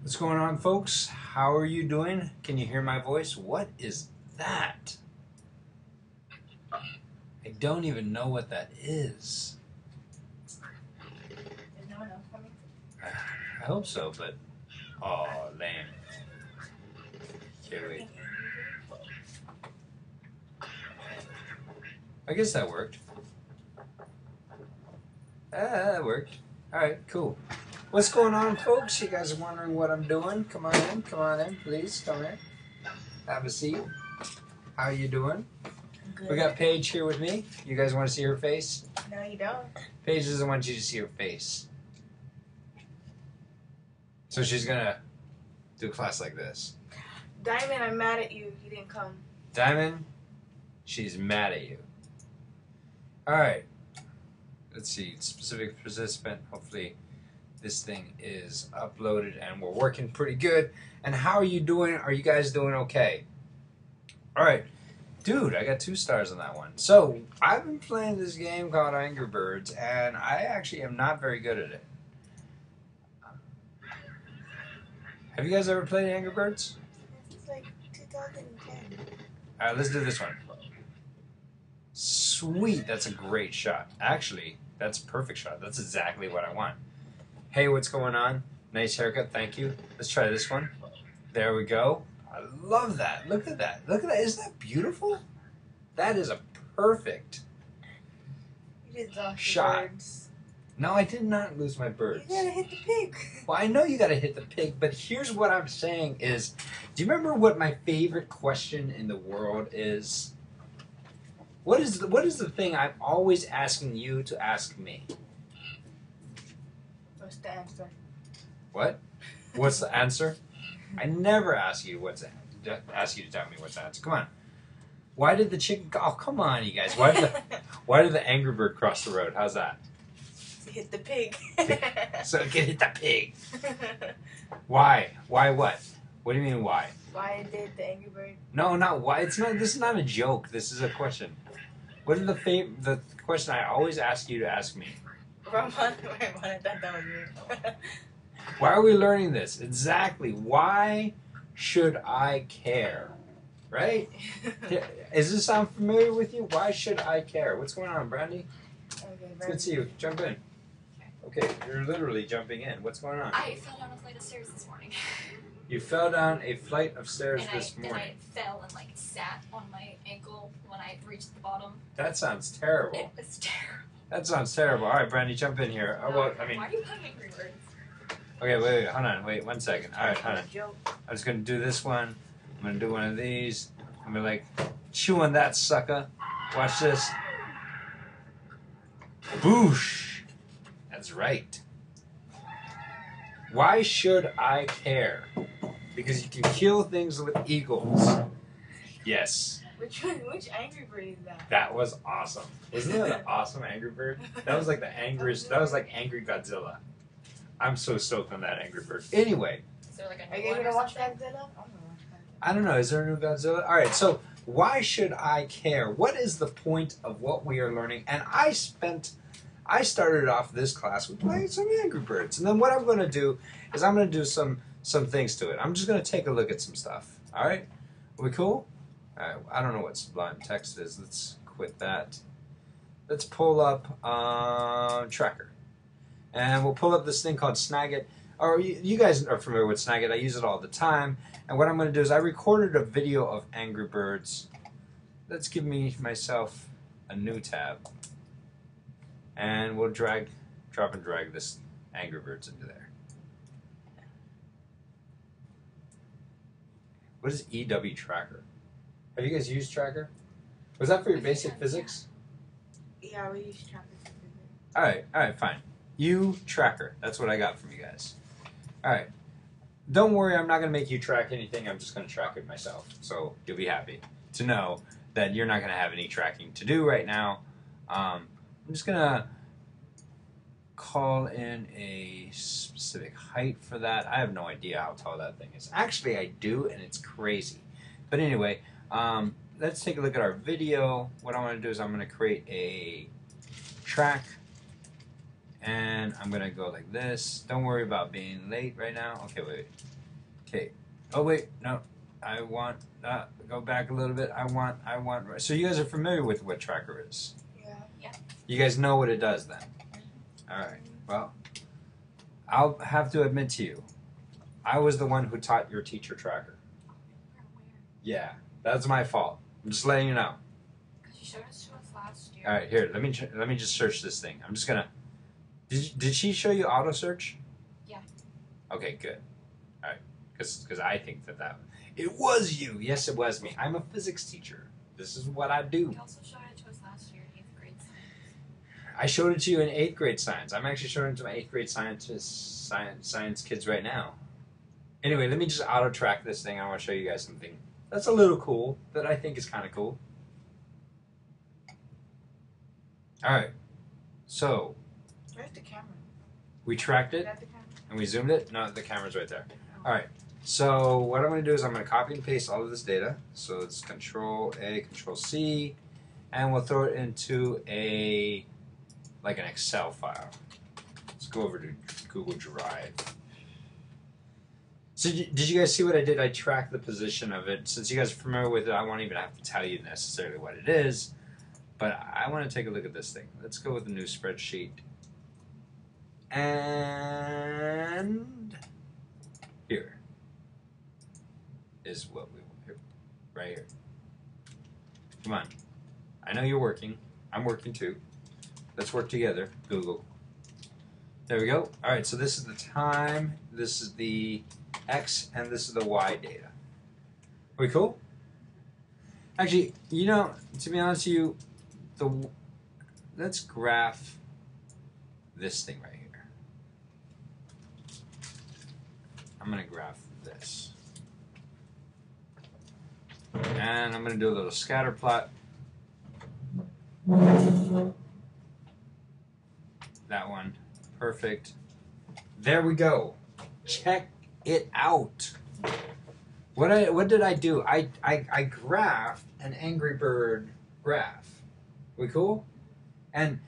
What's going on, folks? How are you doing? Can you hear my voice? What is that? I don't even know what that is. Is no one else coming? I hope so, but oh, lame. Okay, wait. I guess that worked. That worked. All right, cool. What's going on, folks? You guys are wondering what I'm doing? Come on in, please. Come here. Have a seat. How you doing? Good. We got Paige here with me. You guys want to see her face? No, you don't. Paige doesn't want you to see her face. So she's gonna do a class like this. Diamond, I'm mad at you. You didn't come. Diamond, she's mad at you. Alright. Let's see. Specific participant. Hopefully this thing is uploaded and we're working pretty good. And how are you doing? Are you guys doing okay? Alright. Dude, I got 2 stars on that one. So, I've been playing this game called Angry Birds, and I actually am not very good at it. Have you guys ever played Angry Birds? It's like 2010. Alright, let's do this one. Sweet, that's a great shot. Actually, that's a perfect shot. That's exactly what I want. Hey, what's going on? Nice haircut, thank you. Let's try this one. There we go. I love that. Look at that. Look at that. Isn't that beautiful? That is a perfect You just lost shot. your birds. No, I did not lose my birds. You gotta hit the pig. Well, I know you gotta hit the pig, but here's what I'm saying is, do you remember what my favorite question in the world is? What is the thing I'm always asking you to ask me? What's the answer? What? What's the answer? I never ask you to tell me what's the answer. Come on. Why did the chicken? Oh, come on, you guys. Why did the Angry Bird cross the road? How's that? To hit the pig. So it can hit the pig. Why? Why what? What do you mean why? Why did the Angry Bird? No, not why. It's not. This is not a joke. This is a question. What is the question I always ask you to ask me? Ramon, I thought that was weird. Why are we learning this? Exactly. Why should I care? Right? Does this sound familiar with you? Why should I care? What's going on, Brandy? Okay, It's good to see you. Jump in. Okay, you're literally jumping in. What's going on? I fell down a flight of stairs this morning. You fell down a flight of stairs this And morning. I fell and sat on my ankle when I reached the bottom. That sounds terrible. It was terrible. That sounds terrible. All right, Brandy, jump in here. Oh, well, I mean, Why are you playing Angry Birds? okay, wait, hold on. Wait 1 second. All right, hold on. Joke. I'm just going to do this one. I'm going to do one of these. I'm going to chew on that sucker. Watch this. Boosh. That's right. Why should I care? Because you can kill things with eagles. Yes. Which Angry Bird is that? That was awesome. Wasn't that an awesome Angry Bird? That was like the angriest. That was like Angry Godzilla. I'm so stoked on that Angry Bird. Anyway, Is there a Are new you one gonna or watch something? Godzilla? I'm gonna watch Godzilla. I don't know. Is there a new Godzilla? All right. So why should I care? What is the point of what we are learning? And I started off this class with playing some Angry Birds, and then what I'm going to do is I'm going to do some things to it. I'm just going to take a look at some stuff. All right. Are we cool? All right. I don't know what Sublime Text is. Let's quit that. Let's pull up Tracker, and we'll pull up this thing called Snagit. Or you guys are familiar with Snagit. I use it all the time. And what I'm going to do is I recorded a video of Angry Birds. Let's give myself a new tab. And we'll drop and drag this Angry Birds into there. What is EW Tracker? Have you guys used Tracker? Was that for your basic physics? Yeah, we use Tracker. Alright, fine. You Tracker. That's what I got from you guys. Alright. Don't worry, I'm not going to make you track anything. I'm just going to track it myself. So you'll be happy to know that you're not going to have any tracking to do right now. I'm just going to call in a specific height for that. I have no idea how tall that thing is. Actually, I do, and it's crazy. But anyway, let's take a look at our video. What I want to do is I'm going to create a track, And I'm gonna go like this. Don't worry about being late right now. Okay, wait. Okay. Oh wait, no. I want go back a little bit. I want. So you guys are familiar with what tracker is? Yeah. You guys know what it does then. All right. Well, I'll have to admit to you, I was the one who taught your teacher tracker. Yeah, that's my fault. I'm just letting you know. Because you showed us to us last year. All right, here. Let me just search this thing. I'm just gonna. Did she show you auto search? Yeah. Okay, good. All right, because I think that it was you. Yes, it was me. I'm a physics teacher. This is what I do. You also showed it to us last year in 8th grade science. I showed it to you in 8th grade science. I'm actually showing it to my 8th grade science kids right now. Anyway, let me just auto track this thing. I want to show you guys something that's a little cool that I think is kind of cool. All right, so Where's the camera? we tracked Is it that the camera? and we zoomed it. No, the camera's right there. All right. So what I'm going to do is I'm going to copy and paste all of this data. So it's Control A, Control C, and we'll throw it into like an Excel file. Let's go over to Google Drive. So did you guys see what I did? I tracked the position of it. Since you guys are familiar with it, I won't even have to tell you necessarily what it is. But I want to take a look at this thing. Let's go with a new spreadsheet. And here is what we want here, right here. Come on. I know you're working. I'm working too. Let's work together. Google. There we go. All right, so this is the time, this is the X, and this is the Y data. Are we cool? Actually, you know, to be honest with you, let's graph this thing right here. I'm going to graph this. And I'm going to do a little scatter plot. That one. Perfect. There we go. Check it out. What did I do? I graphed an Angry Bird graph. We cool? And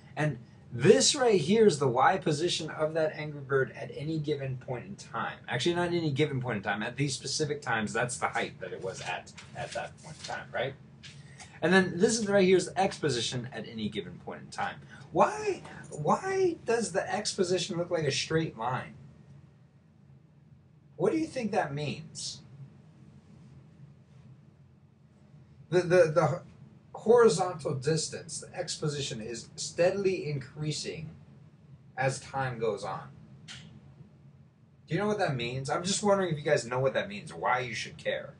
this right here is the Y position of that Angry Bird at any given point in time. Actually, not any given point in time. At these specific times, that's the height that it was at that point in time, right? And then this is right here is the X position at any given point in time. Why does the X position look like a straight line? What do you think that means? The horizontal distance, the X position, is steadily increasing as time goes on. Do you know what that means? I'm just wondering if you guys know what that means or why you should care.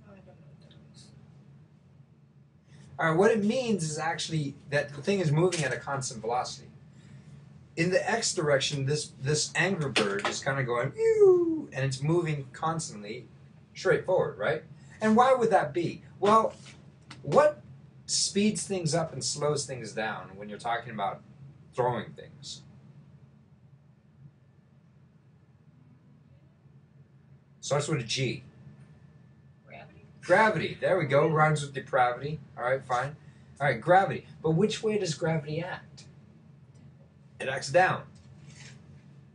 No, I don't know what that is. All right, what it means is actually that the thing is moving at a constant velocity. In the X direction, this Angry Bird is kind of going, ew, and it's moving constantly straight forward, right? And why would that be? Well, what speeds things up and slows things down when you're talking about throwing things? Starts with a G. Gravity? Gravity. There we go. Rhymes with depravity. All right, fine. All right, gravity. But which way does gravity act? It acts down.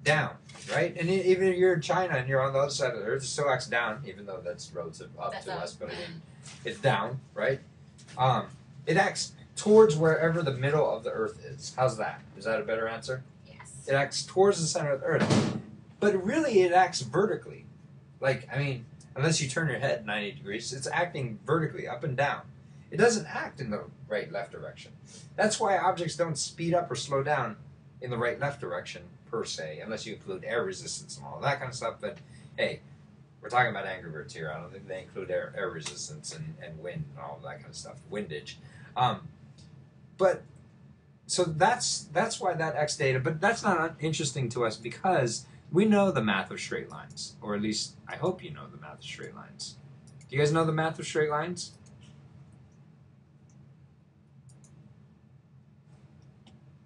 Down, right? And even if you're in China and you're on the other side of the Earth, it still acts down, even though that's relative up That's to up. us. But I mean, it's down, right? It acts towards wherever the middle of the Earth is. How's that? Is that a better answer? Yes. It acts towards the center of the Earth. But really, it acts vertically. Like, I mean, unless you turn your head 90 degrees, it's acting vertically, up and down. It doesn't act in the right-left direction. That's why objects don't speed up or slow down in the right-left direction, per se, unless you include air resistance and all that kind of stuff. But, hey, we're talking about Angry Birds here. I don't think they include air resistance and wind and all that kind of stuff, windage. But, so that's why that X data, but that's not interesting to us because we know the math of straight lines, or at least I hope you know the math of straight lines. Do you guys know the math of straight lines?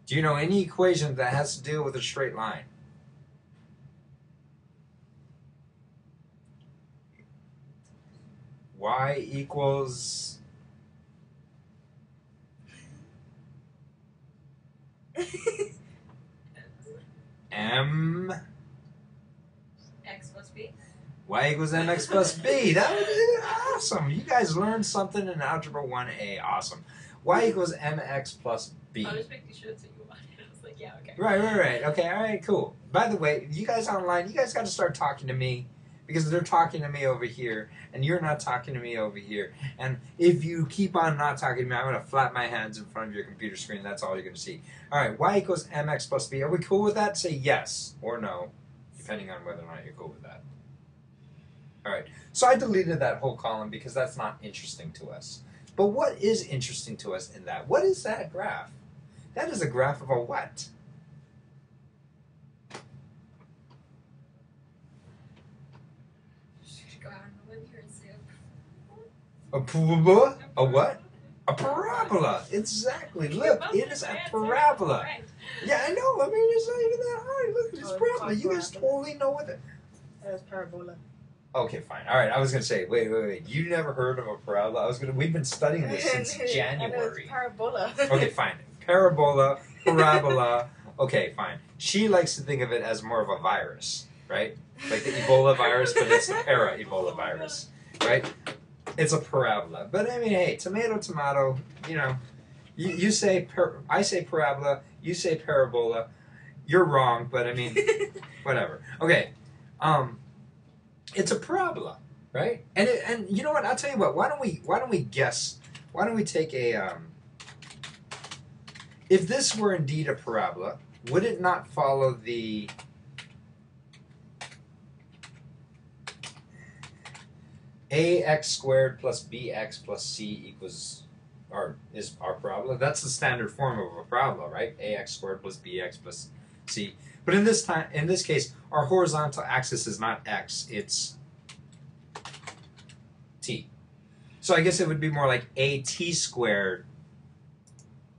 Do you know any equation that has to deal with a straight line? Y equals... plus b. Y equals mx plus b. That would be awesome. You guys learned something in Algebra 1A. Awesome. Y equals mx plus b. I was making sure that's what you wanted. I was like, yeah, okay. Right. Okay, all right, cool. By the way, you guys online, you guys got to start talking to me because they're talking to me over here, and you're not talking to me over here. And if you keep on not talking to me, I'm going to flap my hands in front of your computer screen. That's all you're going to see. All right, y equals mx plus b. Are we cool with that? Say yes or no, depending on whether or not you're cool with that. All right, so I deleted that whole column because that's not interesting to us. But what is interesting to us in that? What is that graph? That is a graph of a what? Go out in the wind here and say A what? A parabola. Exactly. Look, it is a parabola. Right. Yeah, I know. I mean, it's not even that hard. Look at this Oh, parabola. it's You guys parabola. totally know what it. That was parabola. Okay, fine. All right. I was gonna say, wait. You never heard of a parabola? We've been studying this since I know January. it's parabola. Okay, fine. Parabola, parabola. Okay, fine. She likes to think of it as more of a virus, right? Like the Ebola virus, but it's the para-Ebola virus, right? It's a parabola. But I mean, hey, tomato, you know, you say, I say parabola, you say parabola. You're wrong, but I mean, whatever. Okay, it's a parabola, right? And you know what? I'll tell you what. Why don't we guess? Why don't we take a if this were indeed a parabola, would it not follow the ax squared plus bx plus c equals, or is our parabola? That's the standard form of a parabola, right? Ax squared plus bx plus c. But in this case, our horizontal axis is not x; it's t. So I guess it would be more like at squared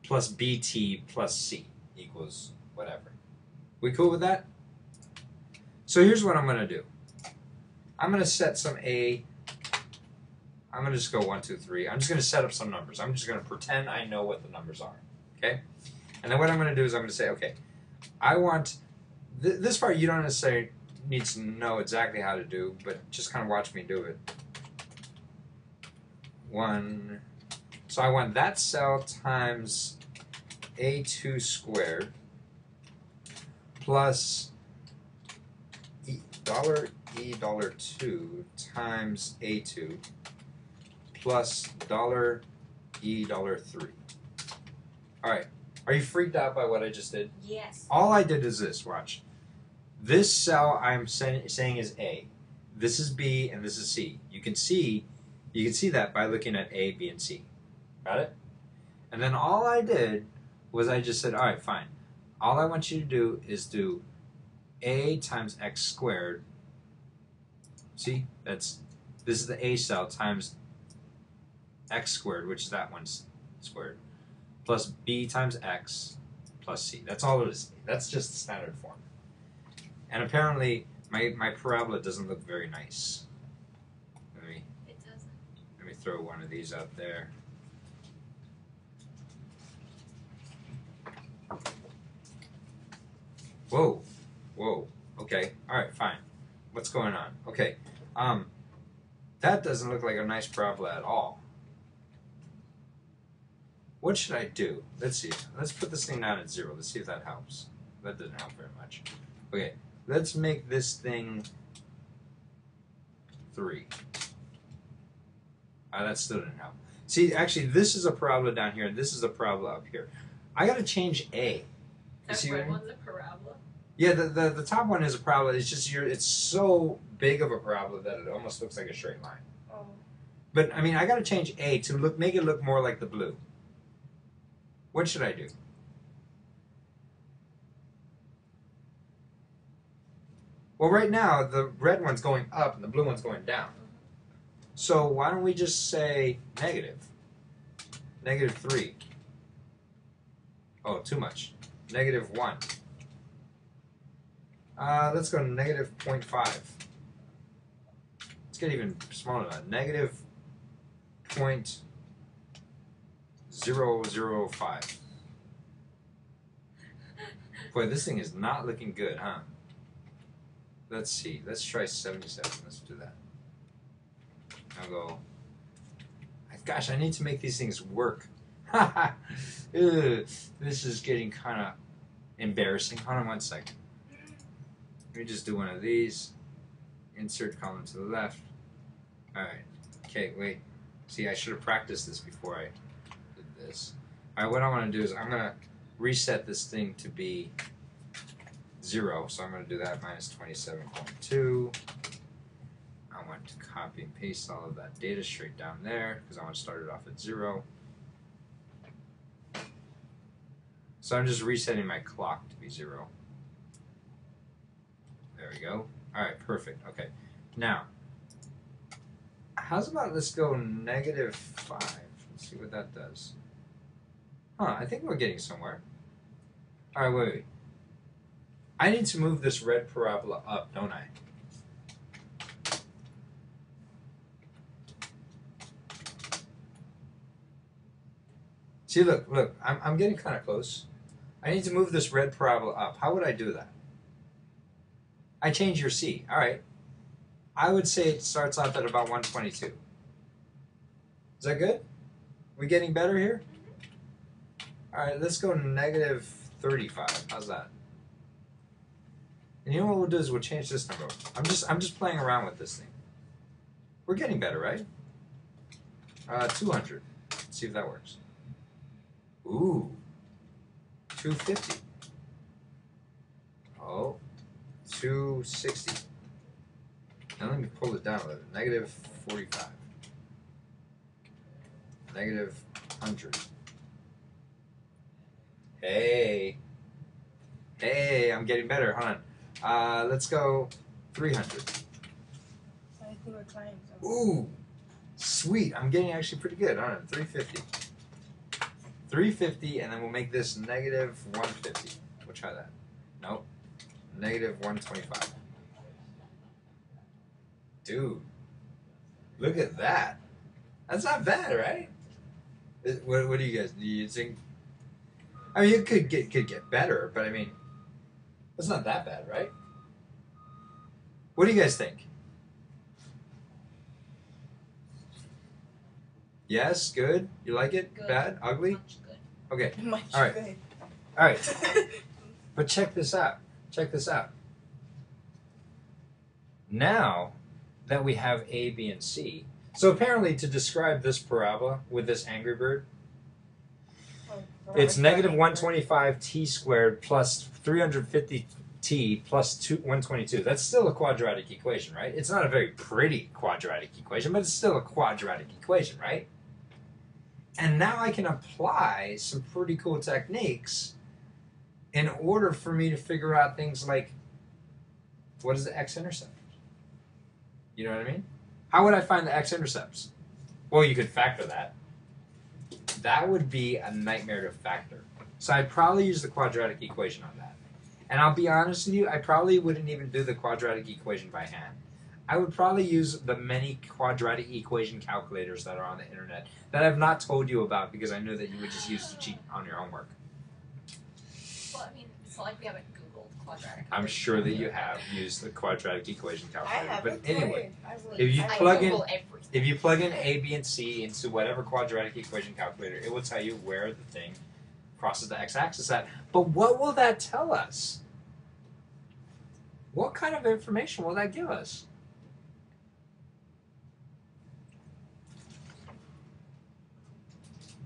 plus bt plus c equals whatever. We cool with that? So here's what I'm going to do. I'm going to set some I'm going to just go 1, 2, 3. I'm just going to set up some numbers. I'm just going to pretend I know what the numbers are. Okay? And then what I'm going to do is I'm going to say, okay, I want this part you don't necessarily need to know exactly how to do, but just kind of watch me do it. 1. So I want that cell times a2 squared plus $2 times a2 plus $3. All right. Are you freaked out by what I just did? Yes. All I did is this. Watch. This cell I'm saying is A. This is B, and this is C. You can see that by looking at A, B, and C. Got it? And then all I did was I just said, all right, fine. All I want you to do is do A times x squared. See? This is the A cell times x squared, which is that one's squared, plus B times x plus C. That's all it is. That's just the standard form. And apparently my parabola doesn't look very nice. It doesn't. Let me throw one of these out there. Whoa. Okay. All right. Fine. What's going on? Okay. That doesn't look like a nice parabola at all. What should I do? Let's see. Let's put this thing down at 0. Let's see if that helps. That doesn't help very much. Okay. Let's make this thing 3. That still didn't help. See, actually, this is a parabola down here, and this is a parabola up here. I got to change A. You That see what I red mean? one's a parabola. Yeah, the top one is a parabola. It's just it's so big of a parabola that it almost looks like a straight line. Oh. But I mean, I got to change A to make it look more like the blue. What should I do? Well, right now the red one's going up and the blue one's going down. So why don't we just say negative? Negative 3. Oh, too much. Negative 1. Let's go to negative 0.5. Let's get even smaller than that. Negative 0.005. Boy, this thing is not looking good, huh? Let's see. Let's try 77. Let's do that. I'll go. Gosh, I need to make these things work. Ugh, this is getting kind of embarrassing. Hold on 1 second. Let me just do one of these. Insert column to the left. Alright. Okay, wait. See, I should have practiced this before I did this. Alright, what I want to do is I'm going to reset this thing to be 0. So I'm going to do that minus 27.2. I want to copy and paste all of that data straight down there because I want to start it off at 0. So I'm just resetting my clock to be 0. There we go. Alright, perfect. Okay. Now, how's about let's go negative 5. Let's see what that does. Huh, I think we're getting somewhere. Alright, wait. I need to move this red parabola up, don't I? See, look, I'm getting kind of close. I need to move this red parabola up. How would I do that? I change your C. All right. I would say it starts off at about 122. Is that good? We getting better here? All right, let's go negative 35. How's that? And you know what we'll do is we'll change this number. I'm just playing around with this thing. We're getting better, right? 200. Let's see if that works. Ooh, 250. Oh, 260. Now let me pull it down a little. Negative 45. Negative 100. Hey, I'm getting better. Hold on. Let's go 300. I think we're trying. So. Ooh, sweet. I'm getting actually pretty good. Hold on, 350. 350, and then we'll make this negative 150. We'll try that. Nope. Negative 125. Dude, look at that. That's not bad, right? What do you guys, do you think? I mean, it could get better, but I mean, it's not that bad, right? What do you guys think? Yes, good. You like it? Good. Bad? Ugly? Much good. Okay. Much All right. good. All right. But check this out. Check this out. Now that we have A, B, and C, so apparently to describe this parabola with this Angry Bird, it's negative 125 t squared plus 350 t plus 122. That's still a quadratic equation, right? It's not a very pretty quadratic equation, but it's still a quadratic equation, right? And now I can apply some pretty cool techniques in order for me to figure out things like, what is the x-intercept? You know what I mean? How would I find the x-intercepts? Well, you could factor that. That would be a nightmare to factor. So I'd probably use the quadratic equation on that. And I'll be honest with you, I probably wouldn't even do the quadratic equation by hand. I would probably use the many quadratic equation calculators that are on the internet that I've not told you about because I knew that you would just use to cheat on your homework. Well, I mean, it's not like we haven't Googled quadratic. I'm sure that you have used the quadratic equation I calculator. haven't. But anyway, I've if you I plug in Google everything. if you plug in A, B, and C into whatever quadratic equation calculator, it will tell you where the thing crosses the x-axis at. But what will that tell us? What kind of information will that give us?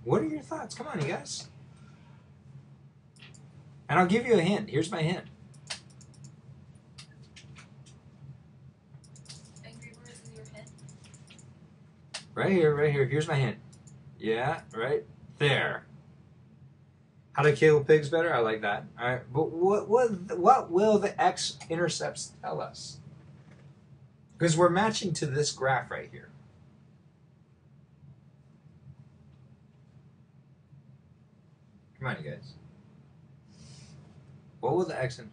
What are your thoughts? Come on, you guys. And I'll give you a hint. Here's my hint. Angry Birds is your hint. Right here, right here. Here's my hint. Yeah, right there. How to kill pigs better? I like that. All right, but what will the x-intercepts tell us? Because we're matching to this graph right here. Come on, you guys. What will the x in?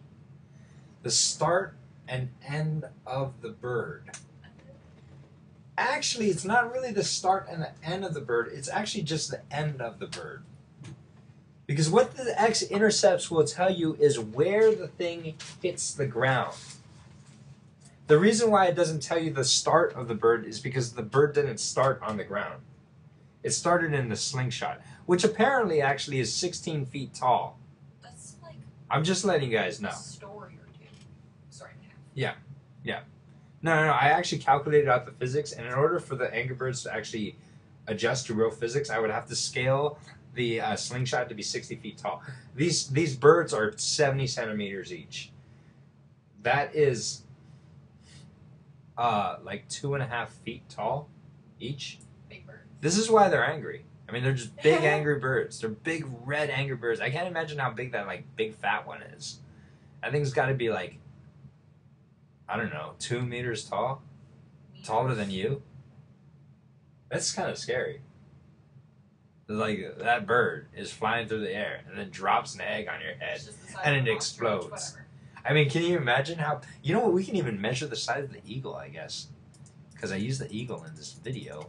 The start and end of the bird. Actually, it's not really the start and the end of the bird. It's actually just the end of the bird. Because what the x-intercepts will tell you is where the thing hits the ground. The reason why it doesn't tell you the start of the bird is because the bird didn't start on the ground. It started in the slingshot, which apparently actually is 16 feet tall. That's like I'm just letting you guys know. a story or two. Story and a half. No. I actually calculated out the physics, and in order for the Angry Birds to actually adjust to real physics, I would have to scale the slingshot to be 60 feet tall. These birds are 70 centimeters each. That is like 2.5 feet tall each. Big bird. This is why they're angry. I mean, they're just big angry birds. They're big red angry birds. I can't imagine how big that like big fat one is. That thing's got to be like, I don't know, 2 meters tall, taller than you. That's kind of scary. Like that bird is flying through the air and then drops an egg on your head. It's just the size and of it an ostrich, explodes. whatever. I mean, can you imagine how? You know what? We can even measure the size of the eagle, I guess, because I used the eagle in this video.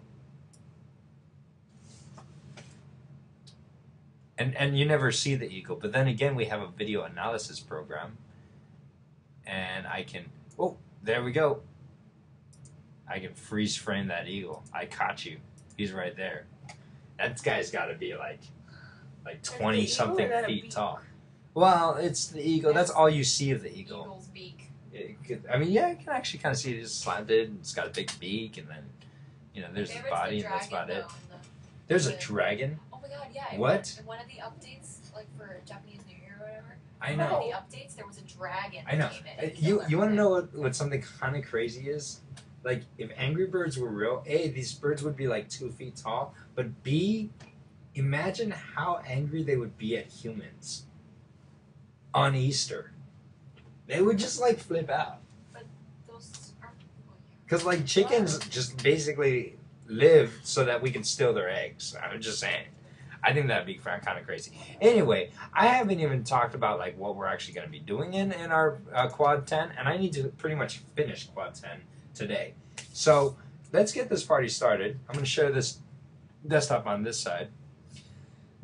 And you never see the eagle, but then again, we have a video analysis program, and I can. Oh, there we go. I can freeze frame that eagle. I caught you. He's right there. That guy's got to be like 20 something or that a feet beak? tall. Well, it's the eagle. That's all you see of the eagle. Eagle's beak. I mean, yeah, you can actually kind of see it is slanted. It's got a big beak, and then, there's the Favorite's body, the and that's dragon, about it. though, and There's a the- dragon. Oh my god, yeah. What? In one of the updates, like for Japanese New Year or whatever, I one know. of the updates, there was a dragon. I know. That came in and You killed want to everything. know what something kind of crazy is? Like, if Angry Birds were real, A, these birds would be like 2 feet tall, but B, imagine how angry they would be at humans on Easter. They would just like flip out. Those aren't. Oh, yeah. Because, like, chickens just basically live so that we can steal their eggs. I'm just saying. I think that'd be kind of crazy. Anyway, I haven't even talked about, like, what we're actually going to be doing in our Quad 10, and I need to pretty much finish Quad 10 today. So, let's get this party started. I'm going to share this desktop on this side.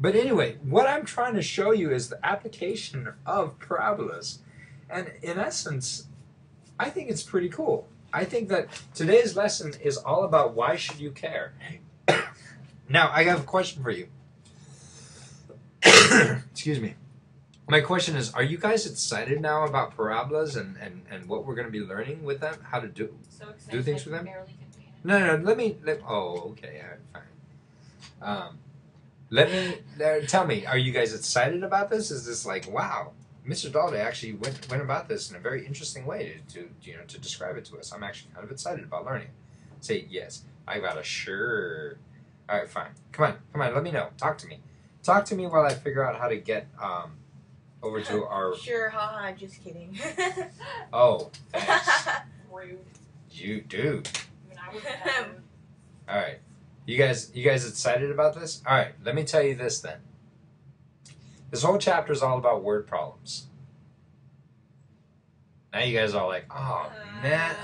But anyway, what I'm trying to show you is the application of parabolas. And in essence, I think it's pretty cool. I think that today's lesson is all about why should you care. Now, I have a question for you. Excuse me. My question is, are you guys excited now about parabolas and what we're going to be learning with them? How to do? So excited. Do things I with them? barely contain it. No, oh, okay, all right, fine. Tell me, are you guys excited about this? Is this like, wow, Mr. Dalday actually went about this in a very interesting way to describe it to us. I'm actually kind of excited about learning. Say yes. I got a sure. All right, fine. Come on, let me know. Talk to me while I figure out how to get over to our. Sure, haha, just kidding. Oh, thanks. Rude. You do. I mean, I would never. All right. You guys excited about this? All right, let me tell you this then. This whole chapter is all about word problems. Now you guys are all like, oh, man,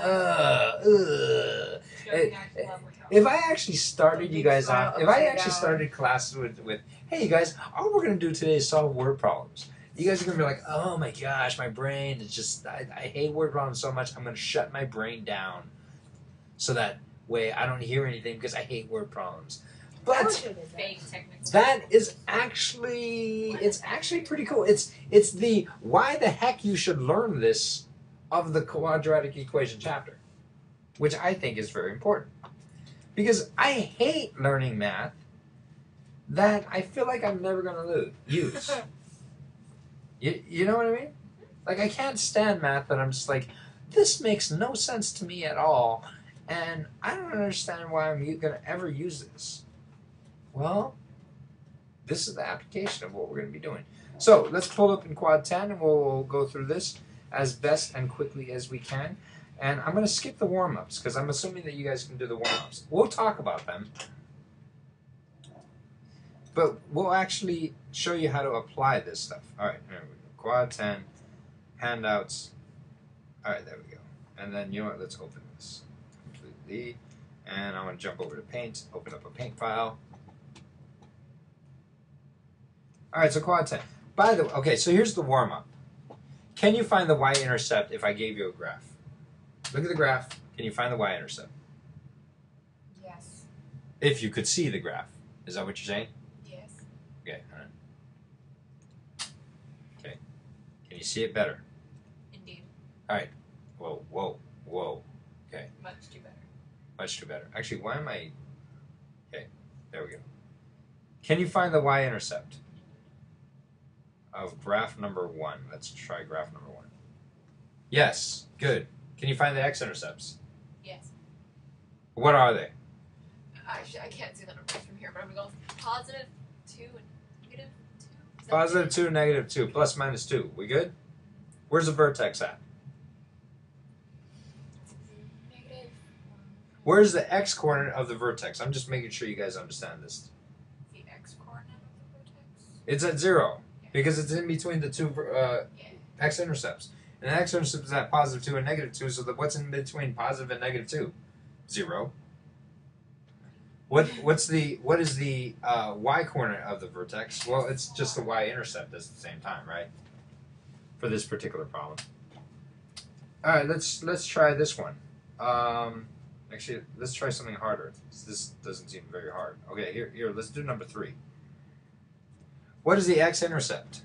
If I actually started you guys off, if I actually started classes with, hey, you guys, all we're going to do today is solve word problems. You guys are going to be like, oh my gosh, my brain is just, I hate word problems so much, I'm going to shut my brain down so that way I don't hear anything because I hate word problems. But Fake technical. that is actually, it's actually pretty cool. It's the why the heck you should learn this of the quadratic equation chapter, which I think is very important. Because I hate learning math that I feel like I'm never going to use. You know what I mean? Like, I can't stand math that I'm just like, this makes no sense to me at all, and I don't understand why I'm going to ever use this. Well, this is the application of what we're going to be doing. So let's pull up in Quad 10, and we'll go through this as best and quickly as we can. And I'm going to skip the warm-ups, because I'm assuming that you guys can do the warm-ups. We'll talk about them. But we'll actually show you how to apply this stuff. All right, there we go. Quad 10, handouts. All right, there we go. And then, you know what, let's open this completely. And I'm going to jump over to Paint, open up a Paint file. All right, so Quad 10. By the way, okay, so here's the warm-up. Can you find the y-intercept if I gave you a graph? Look at the graph. Can you find the y-intercept? Yes. If you could see the graph. Is that what you're saying? Yes. Okay. All right. Okay. Can you see it better? Indeed. Whoa, whoa, whoa. Okay. Much too better. Much too better. Actually, why am I... Okay. There we go. Can you find the y-intercept of graph number 1? Let's try graph number 1. Yes. Good. Can you find the x-intercepts? Yes. What are they? Actually, I can't see the numbers from here, but I'm going positive 2 and negative 2. Is that Positive it? 2, negative 2, plus minus 2. We good? Where's the vertex at? Negative 1. Where's the x-coordinate of the vertex? I'm just making sure you guys understand this. The x coordinate of the vertex? It's at 0 because it's in between the two Yeah. x-intercepts. And the x-intercept is at positive 2 and negative 2, so what's in between positive and negative 2? 0. What is the y-coordinate of the vertex? Well, it's just the y-intercept at the same time, right? For this particular problem. All right, let's try this one. Actually, let's try something harder. This doesn't seem very hard. Okay, here, let's do number 3. What is the x-intercept?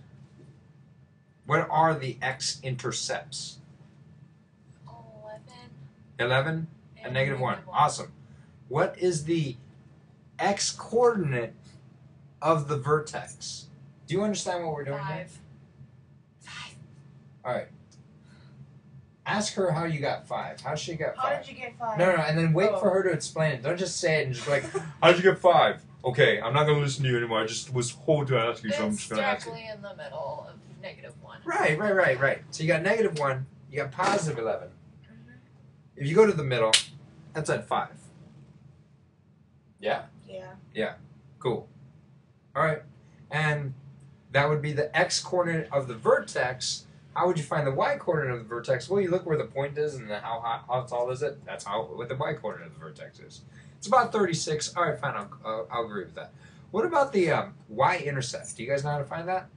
What are the x-intercepts? 11 and negative 1. Awesome. What is the x-coordinate of the vertex? Do you understand what we're doing here? 5. All right. Ask her how you got 5. How she got 5? How did you get 5? No, and then wait for her to explain it. Don't just say it and just be like, how'd you get 5? Okay, I'm not going to listen to you anymore. I just was told to ask you, so I'm just going to ask you. It's directly in the middle of negative 1. Right. So you got negative 1, you got positive 11. Mhm. If you go to the middle, that's at 5. Yeah? Yeah. Cool. All right. And that would be the x-coordinate of the vertex. How would you find the y-coordinate of the vertex? Well, you look where the point is and then how tall is it. That's what the y-coordinate of the vertex is. It's about 36. All right, fine. I'll agree with that. What about the y-intercept? Do you guys know how to find that?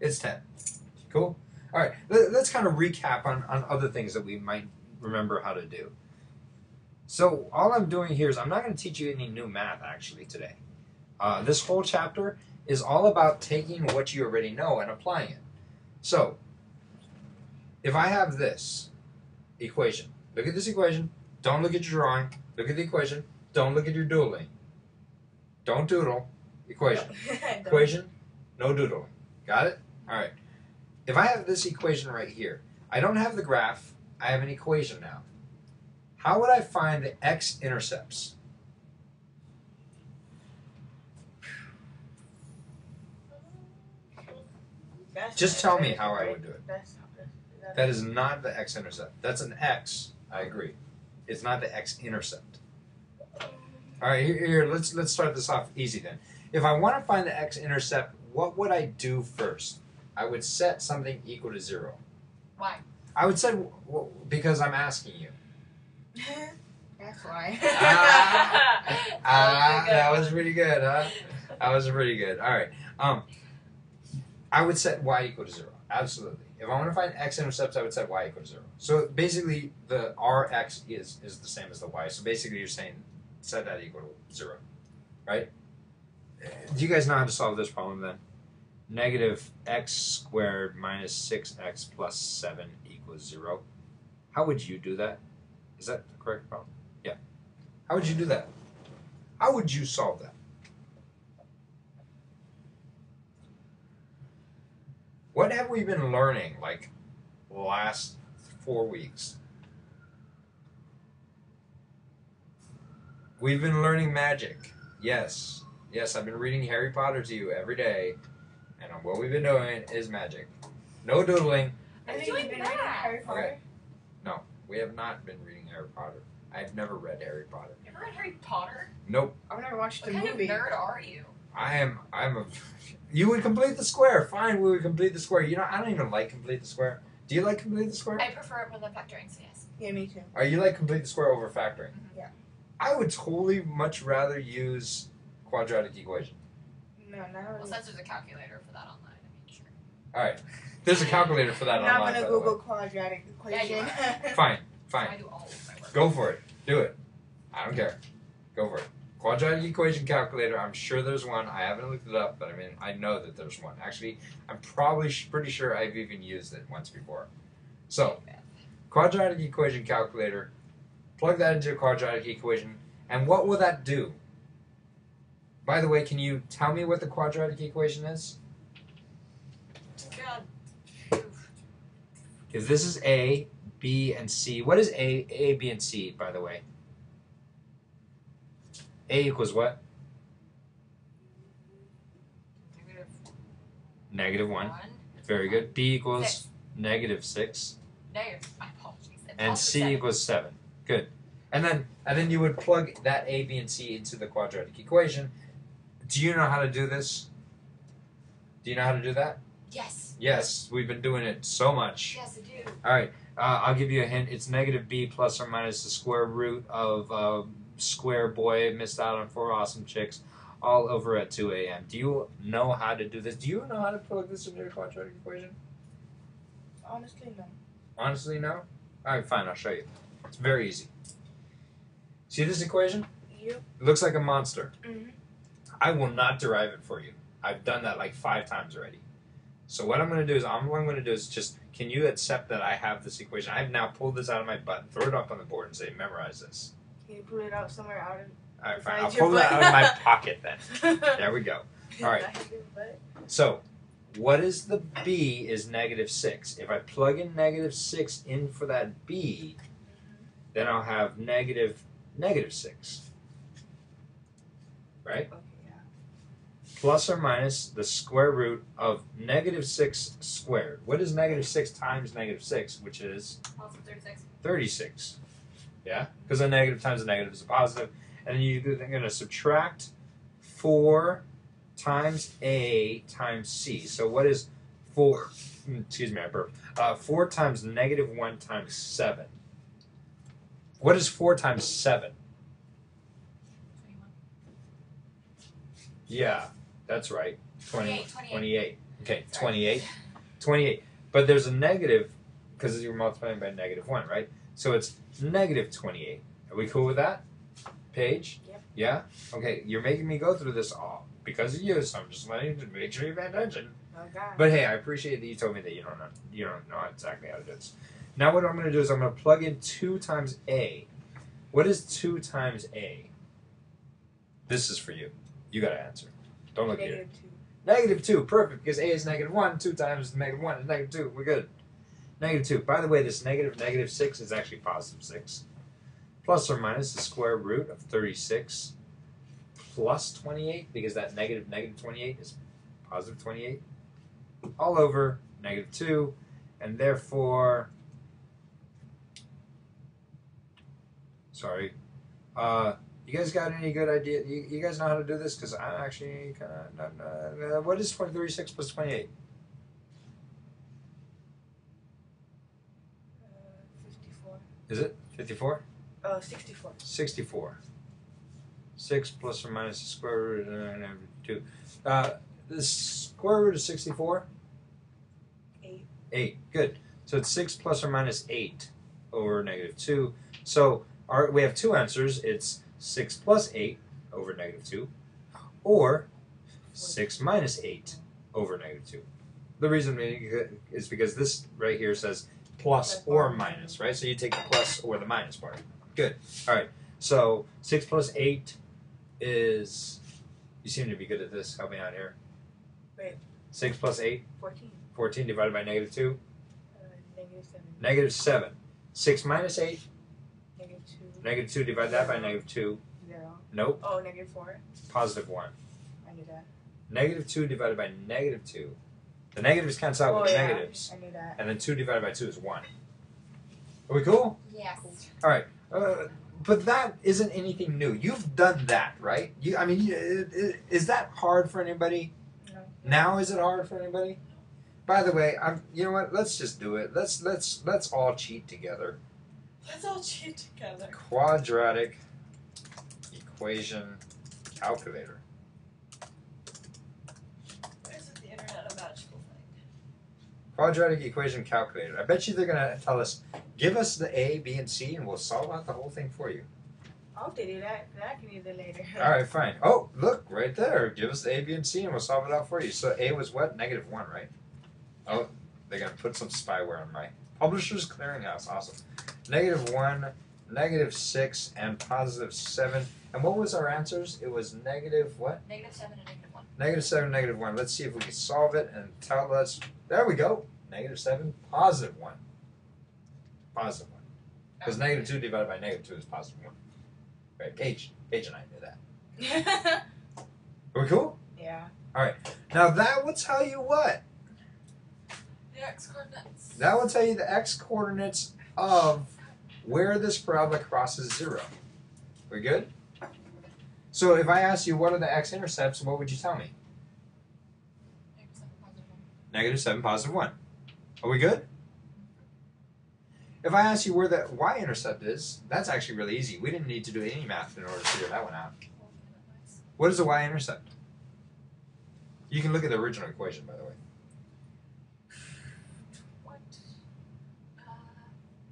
It's 10. Cool. All right. Let's kind of recap on other things that we might remember how to do. So all I'm doing here is I'm not going to teach you any new math actually today. This whole chapter is all about taking what you already know and applying it. So if I have this equation, look at this equation. Don't look at your drawing. Look at the equation. Don't look at your doodling. Don't doodle. Equation. Equation. No doodling. Got it? All right. If I have this equation right here, I don't have the graph. I have an equation now. How would I find the x-intercepts? Just tell me how I would do it. That is not the x-intercept. That's an x. I agree. It's not the x-intercept. All right, here. Let's start this off easy then. If I want to find the x-intercept, what would I do first? I would set something equal to 0. Why? I would set because I'm asking you. That's why. That was pretty good, huh? That was pretty good. All right. I would set y equal to 0. Absolutely. If I want to find x-intercepts, I would set y equal to 0. So basically, the rx is the same as the y. So basically, you're saying set that equal to 0, right? Do you guys know how to solve this problem then? Negative x squared minus 6x plus 7 equals 0. How would you do that? Is that the correct problem? Yeah. How would you do that? How would you solve that? What have we been learning like the last 4 weeks? We've been learning magic. Yes. Yes, I've been reading Harry Potter to you every day. And what we've been doing is magic. No doodling. I think doing you've been that. reading Harry Potter. Okay. No, we have not been reading Harry Potter. I've never read Harry Potter. You ever read Harry Potter? Nope. I've never watched What the kind movie. of nerd are you? I'm a... You would complete the square. Fine, we would complete the square. You know, I don't even like complete the square. Do you like complete the square? I prefer it more than factoring, so yes. Yeah, me too. Or you like complete the square over factoring? Yeah. I would totally much rather use quadratic equation. No, not Well, really. since there's a calculator for that online, I mean, sure. All right. There's a calculator for that I'm not online. gonna by the way. Google quadratic equation. Fine, I fine. do all of my work. Go for it. Do it. I don't care. Go for it. Quadratic equation calculator. I'm sure there's one. I haven't looked it up, but I mean, I know that there's one. Actually, I'm probably pretty sure I've even used it once before. So, quadratic equation calculator. Plug that into a quadratic equation, and what will that do? By the way, can you tell me what the quadratic equation is? God. If this is A, B, and C, what is A, B, and C, by the way? A equals what? Negative 1. Very good. B equals 6. negative 6. Negative. My apologies. And Also C 7. equals 7. Good. And then you would plug that A, B, and C into the quadratic equation. Do you know how to do this? Do you know how to do that? Yes. Yes, we've been doing it so much. Yes, I do. All right, I'll give you a hint. It's negative B plus or minus the square root of square boy missed out on 4 awesome chicks, all over at 2 a.m. Do you know how to do this? Do you know how to plug this into your quadratic equation? Honestly, no. Honestly, no? All right, fine, I'll show you. It's very easy. See this equation? Yep. It looks like a monster. Mhm. I will not derive it for you. I've done that like 5 times already. So what I'm going to do is just, can you accept that I have this equation? I've now pulled this out of my butt, throw it up on the board and say, memorize this. Can you pull it out somewhere out of? All right, fine. I'll Besides your pull it out butt. of my pocket then. There we go. All right. Besides your butt. So what is the B is negative 6. If I plug in negative 6 in for that B, then I'll have negative 6. Right? Okay, yeah. Plus or minus the square root of negative 6 squared. What is negative 6 times negative 6, which is Also 36. 36. Yeah? Because a negative times a negative is a positive. And then you're going to subtract 4 times A times C. So what is 4? Excuse me, I burped. 4 times negative 1 times 7. What is 4 times 7? 21. Yeah, that's right. 28. 28. Okay, Sorry. 28. 28. But there's a negative because you're multiplying by negative 1, right? So it's negative 28. Are we cool with that? Paige? Yep. Yeah? Okay, you're making me go through this all because of you, so I'm just letting you make sure you pay attention. Okay. But hey, I appreciate that you told me that you don't know exactly how to do this. Now what I'm going to do is I'm going to plug in 2 times A. What is 2 times A? This is for you. You got to answer. Don't look at it. -2. -2, perfect, because A is -1. 2 times -1 is -2. We're good. -2. By the way, this negative 6 is actually positive 6. Plus or minus the square root of 36 plus 28, because that negative 28 is positive 28, all over -2, and therefore, sorry, you guys got any good idea? You guys know how to do this? Because I'm actually kind of not. What is 36 plus 28? 54. Is it 54? 64. 64. 6 plus or minus the square root of 2. The square root of 64? 8. 8. Good. So it's 6 plus or minus 8 over -2. So we have 2 answers. It's 6 plus 8 over -2, or 6 minus 8 over -2. The reason being is because this right here says plus or minus, right? So you take the plus or the minus part. Good. All right. So 6 plus 8 is, you seem to be good at this. Help me out here. Wait. 6 plus 8? 14. 14 divided by -2? -7. -7. 6 minus 8? -2. -2, divide that by -2. 0. Nope. Oh, -4. Positive 1. I knew that. -2 divided by -2. The negatives cancel out with the negatives. I knew that. And then 2 divided by 2 is 1. Are we cool? Yes. All right. But that isn't anything new. You've done that, right? Is that hard for anybody? No. Now is it hard for anybody? By the way, you know what? Let's just do it. Let's all cheat together. Let's all cheat together. Quadratic equation calculator. Where's the internet a magical thing? Quadratic equation calculator. I bet you they're going to tell us, give us the A, B, and C, and we'll solve out the whole thing for you. I hope they do that. That can do that later. All right, fine. Oh, look, right there. Give us the A, B, and C, and we'll solve it out for you. So A was what? -1, right? Oh, they're going to put some spyware on my Publishers Clearinghouse. Awesome. -1, -6, and +7. And what was our answers? It was negative what? -7 and -1. -7, -1. Let's see if we can solve it and tell us. There we go. -7, +1. +1. Because -2 divided by -2 is +1. Right, Paige and I knew that. Are we cool? Yeah. Now that will tell you what? The x coordinates. That will tell you the x coordinates of where this parabola crosses 0. We good? So if I ask you what are the x-intercepts, what would you tell me? -7, +1. Are we good? If I ask you where the y-intercept is, that's actually really easy. We didn't need to do any math in order to figure that one out. What is the y-intercept? You can look at the original equation, by the way. What?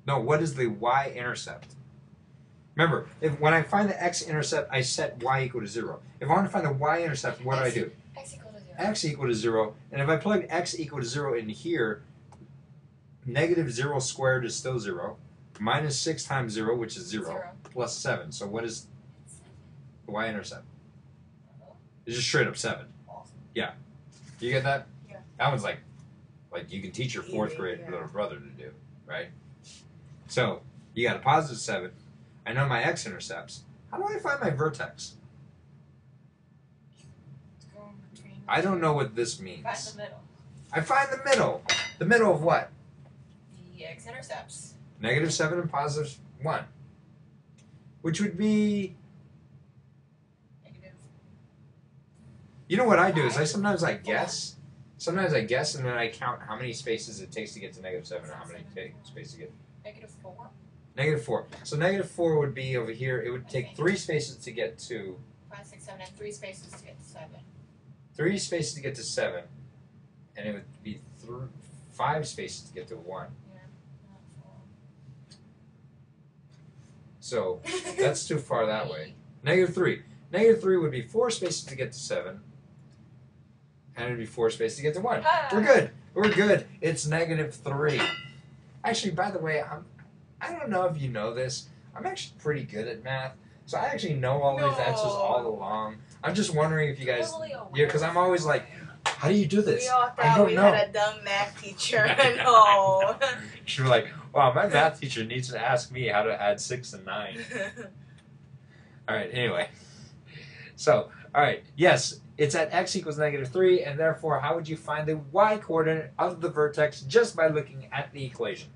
No, what is the y-intercept? Remember, when I find the x-intercept, I set y equal to 0. If I want to find the y-intercept, what do I do? X equal to 0. X equal to 0. And if I plug x equal to 0 in here, -0 squared is still 0. -6 times 0, which is 0, plus 7. So what is the y-intercept? It's just straight up 7. Awesome. Yeah. You get that? Yeah. That one's like you can teach your 4th grade Yeah. little brother to do, right? So you got a +7. I know my x-intercepts. How do I find my vertex? Go between I don't know what this Find means. the middle. I find the middle. The middle of what? The x-intercepts. -7 and +1. Which would be, Negative. you know what I do is sometimes I guess. Sometimes I guess and then I count how many spaces it takes to get to -7 or how many spaces to get. -4. -4. So -4 would be over here. It would take 3 spaces to get to 5, 6, 7, and 3 spaces to get to 7. 3 spaces to get to 7, and it would be 5 spaces to get to 1. Yeah. So that's too far that way. -3. -3 would be 4 spaces to get to 7, and it'd be 4 spaces to get to 1. We're good. We're good. It's -3. Actually, by the way, I don't know if you know this. I'm actually pretty good at math, so I actually know all these answers all along. I'm just wondering if you guys, yeah, because I'm always like, how do you do this? We all I thought don't we know. had a dumb math teacher. No. You're like, wow, my math teacher needs to ask me how to add 6 and 9. All right, anyway. So, all right, yes, it's at x equals -3, and therefore, how would you find the y-coordinate of the vertex just by looking at the equation?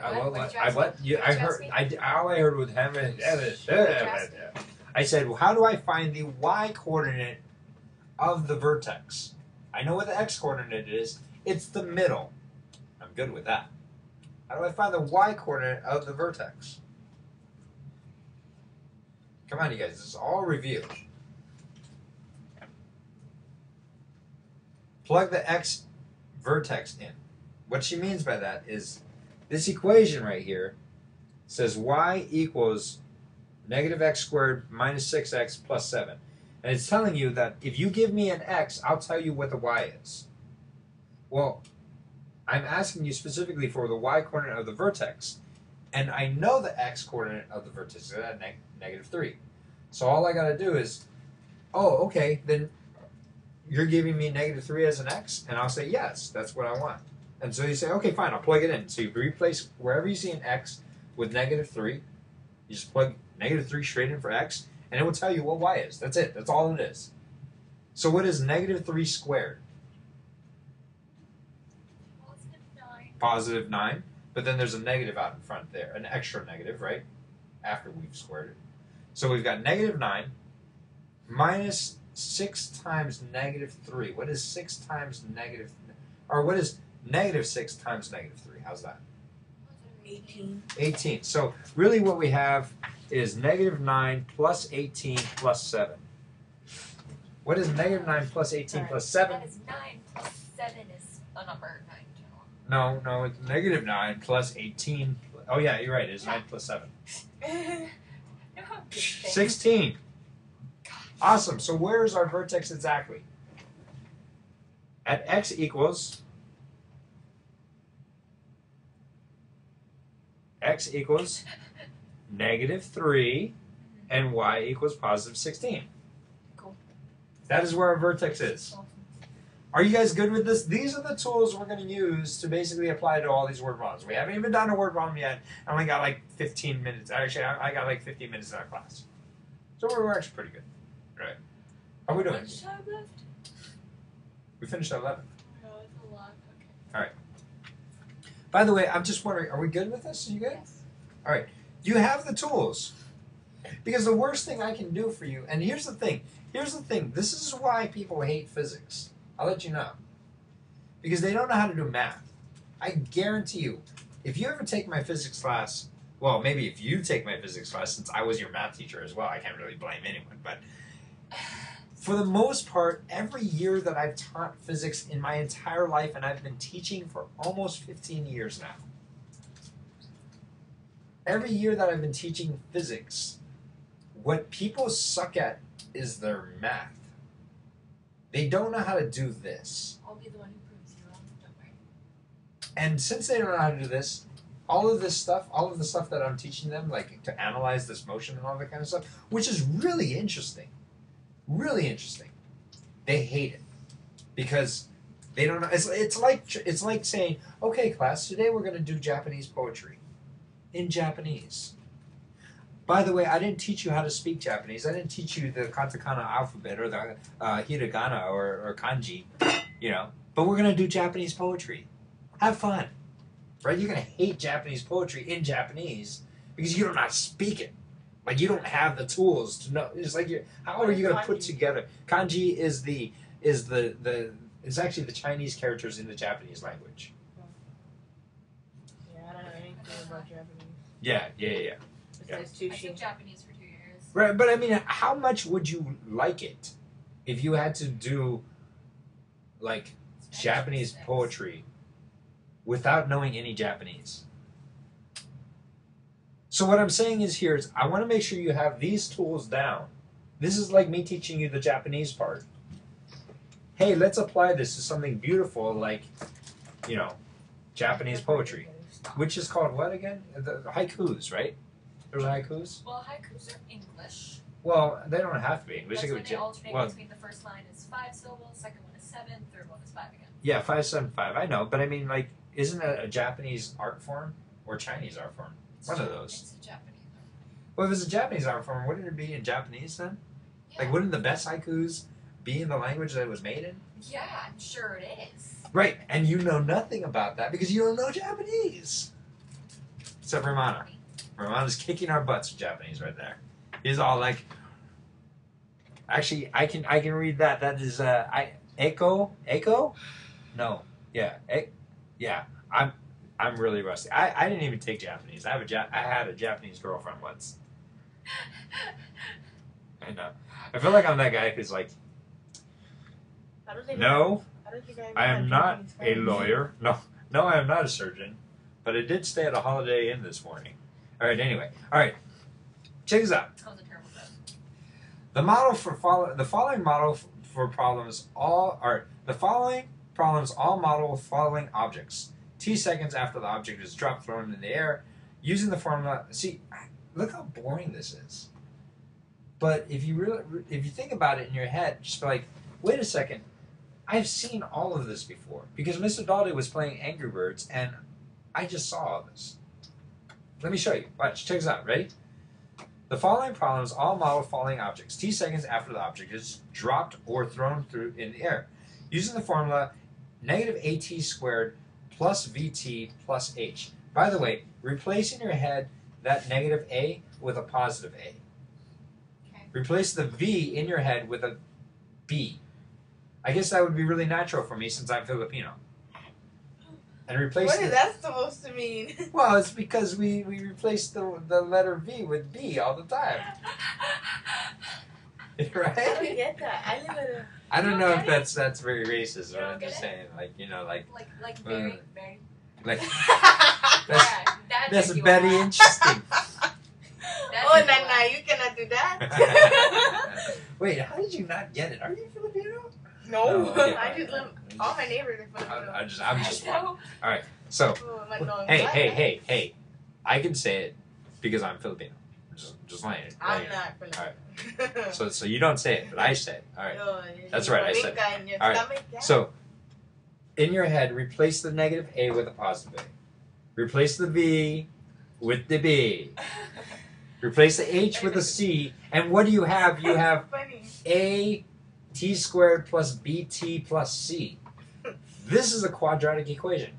All I heard was I said, well, how do I find the y-coordinate of the vertex? I know what the x-coordinate is. It's the middle. I'm good with that. How do I find the y-coordinate of the vertex? Come on, you guys. This is all review. Plug the x vertex in. What she means by that is this equation right here says y equals -x squared minus 6x plus 7. And it's telling you that if you give me an x, I'll tell you what the y is. Well, I'm asking you specifically for the y-coordinate of the vertex. And I know the x-coordinate of the vertex is at -3. So all I got to do is, oh, okay, then you're giving me -3 as an x? And I'll say, yes, that's what I want. And so you say, okay, fine, I'll plug it in. So you replace wherever you see an x with -3, you just plug -3 straight in for x, and it will tell you what y is. That's it. That's all it is. So what is -3 squared? +9. But then there's a negative out in front there, an extra negative, right? After we've squared it. So we've got -9 minus 6 times -3. What is 6 times negative, or what is -6 times -3? How's that? 18. 18. So really what we have is -9 plus 18 plus 7. What is negative 9 plus 18 plus 7? That is 9 plus 7 is a number 9 No, it's negative 9 plus 18. Oh, yeah, you're right. It's 9 plus 7. No, I'm kidding. 16. Awesome. So where is our vertex exactly? At x equals negative 3 and y equals positive 16. Cool. That is where our vertex is. Awesome. Are you guys good with this? These are the tools we're going to use to basically apply to all these word problems. We haven't even done a word problem yet. I only got like 15 minutes. Actually, I got like 15 minutes in our class. So we're actually pretty good. Right. How are we doing? Much time left? We finished at 11. No, it's a lot. Okay. By the way, I'm just wondering, are we good with this? Are you good? Yes. You have the tools. Because the worst thing I can do for you, and here's the thing. This is why people hate physics. I'll let you know. Because they don't know how to do math. I guarantee you, if you ever take my physics class, well, maybe if you take my physics class, since I was your math teacher as well, I can't really blame anyone, but for the most part, every year that I've taught physics in my entire life, and I've been teaching for almost 15 years now, every year that I've been teaching physics, what people suck at is their math. They don't know how to do this. I'll be the one who proves you wrong. Don't worry. And since they don't know how to do this, all of the stuff that I'm teaching them, like to analyze this motion and all that kind of stuff, which is really interesting, they hate it because they don't know. It's like saying, okay, class, today we're going to do Japanese poetry in Japanese. By the way, I didn't teach you how to speak Japanese. I didn't teach you the katakana alphabet or the hiragana or kanji, But we're going to do Japanese poetry. Have fun. Right? You're going to hate Japanese poetry in Japanese because you don't know how to speak it. Like, you don't have the tools to know. It's like, how are you going to put together? Kanji is actually the Chinese characters in the Japanese language. Yeah, I don't know anything about Japanese. Yeah. Besides I sushi. took Japanese for 2 years. Right, but I mean, how much would you like it if you had to do, like, Japanese poetry without knowing any Japanese? So what I'm saying is I want to make sure you have these tools down. This is like me teaching you the Japanese part. Hey, let's apply this to something beautiful like, Japanese poetry, which is called what again? The haikus, right? There's haikus? Well, haikus are English. Well, they don't have to be English. That's They when could they be alternate between the first line is 5 syllables, second one is 7, third one is 5 again. Yeah, 575. I know, but I mean, like, isn't that a Japanese art form or Chinese art form? One of those. It's a Japanese. Well, if it's a Japanese art form, wouldn't it be in Japanese then? Yeah. Like, wouldn't the best haikus be in the language that it was made in? Yeah, I'm sure it is. Right, and you know nothing about that because you don't know Japanese. Except Romano. Romano's kicking our butts with Japanese right there. He's all like, actually, I can read that. That is Echo? No, yeah, I'm really rusty. I didn't even take Japanese. I had a Japanese girlfriend once. I know. I feel like I'm that guy who's like, no, I am not a lawyer. No, I am not a surgeon. But I did stay at a Holiday Inn this morning. All right, anyway. All right, check this out. That was a terrible joke. The following model for problems all model following objects. T seconds after the object is dropped, thrown in the air, using the formula. See, look how boring this is. But if you think about it in your head, just be like, wait a second, I've seen all of this before because Mr. Daldy was playing Angry Birds and I just saw all this. Let me show you. Watch. Check this out. Ready? The following problems all model following objects. T seconds after the object is dropped or thrown through in the air. Using the formula negative AT squared plus VT plus H. By the way, replace in your head that negative A with a positive A. Okay. Replace the V in your head with a B. I guess that would be really natural for me since I'm Filipino. And replace What is that supposed to mean? Well, it's because we replace the letter V with B all the time. I don't right? get that. I live in a. I don't You know don't if get that's very racist, You but don't I'm get just it? saying, like, you know, like very, very. like Yeah, that's tricky very one. interesting. That's Oh, tricky one. Nana, you cannot do that. Wait, how did you not get it? Are you Filipino? No, No, okay, I fine. just live. All my neighbors are Filipino. I'm just No. so. Oh, my dog. Hey! I can say it because I'm Filipino. Just laying it. I'm laying it. not Filipino. So you don't say it, but I say it. All right. Yo, That's right, I said it. Marinka in your All right. stomach, yeah. So in your head, replace the negative A with a positive A. Replace the V with the B. Replace the H with a C. And what do you have? You have Funny. A T squared plus BT plus C. This is a quadratic equation.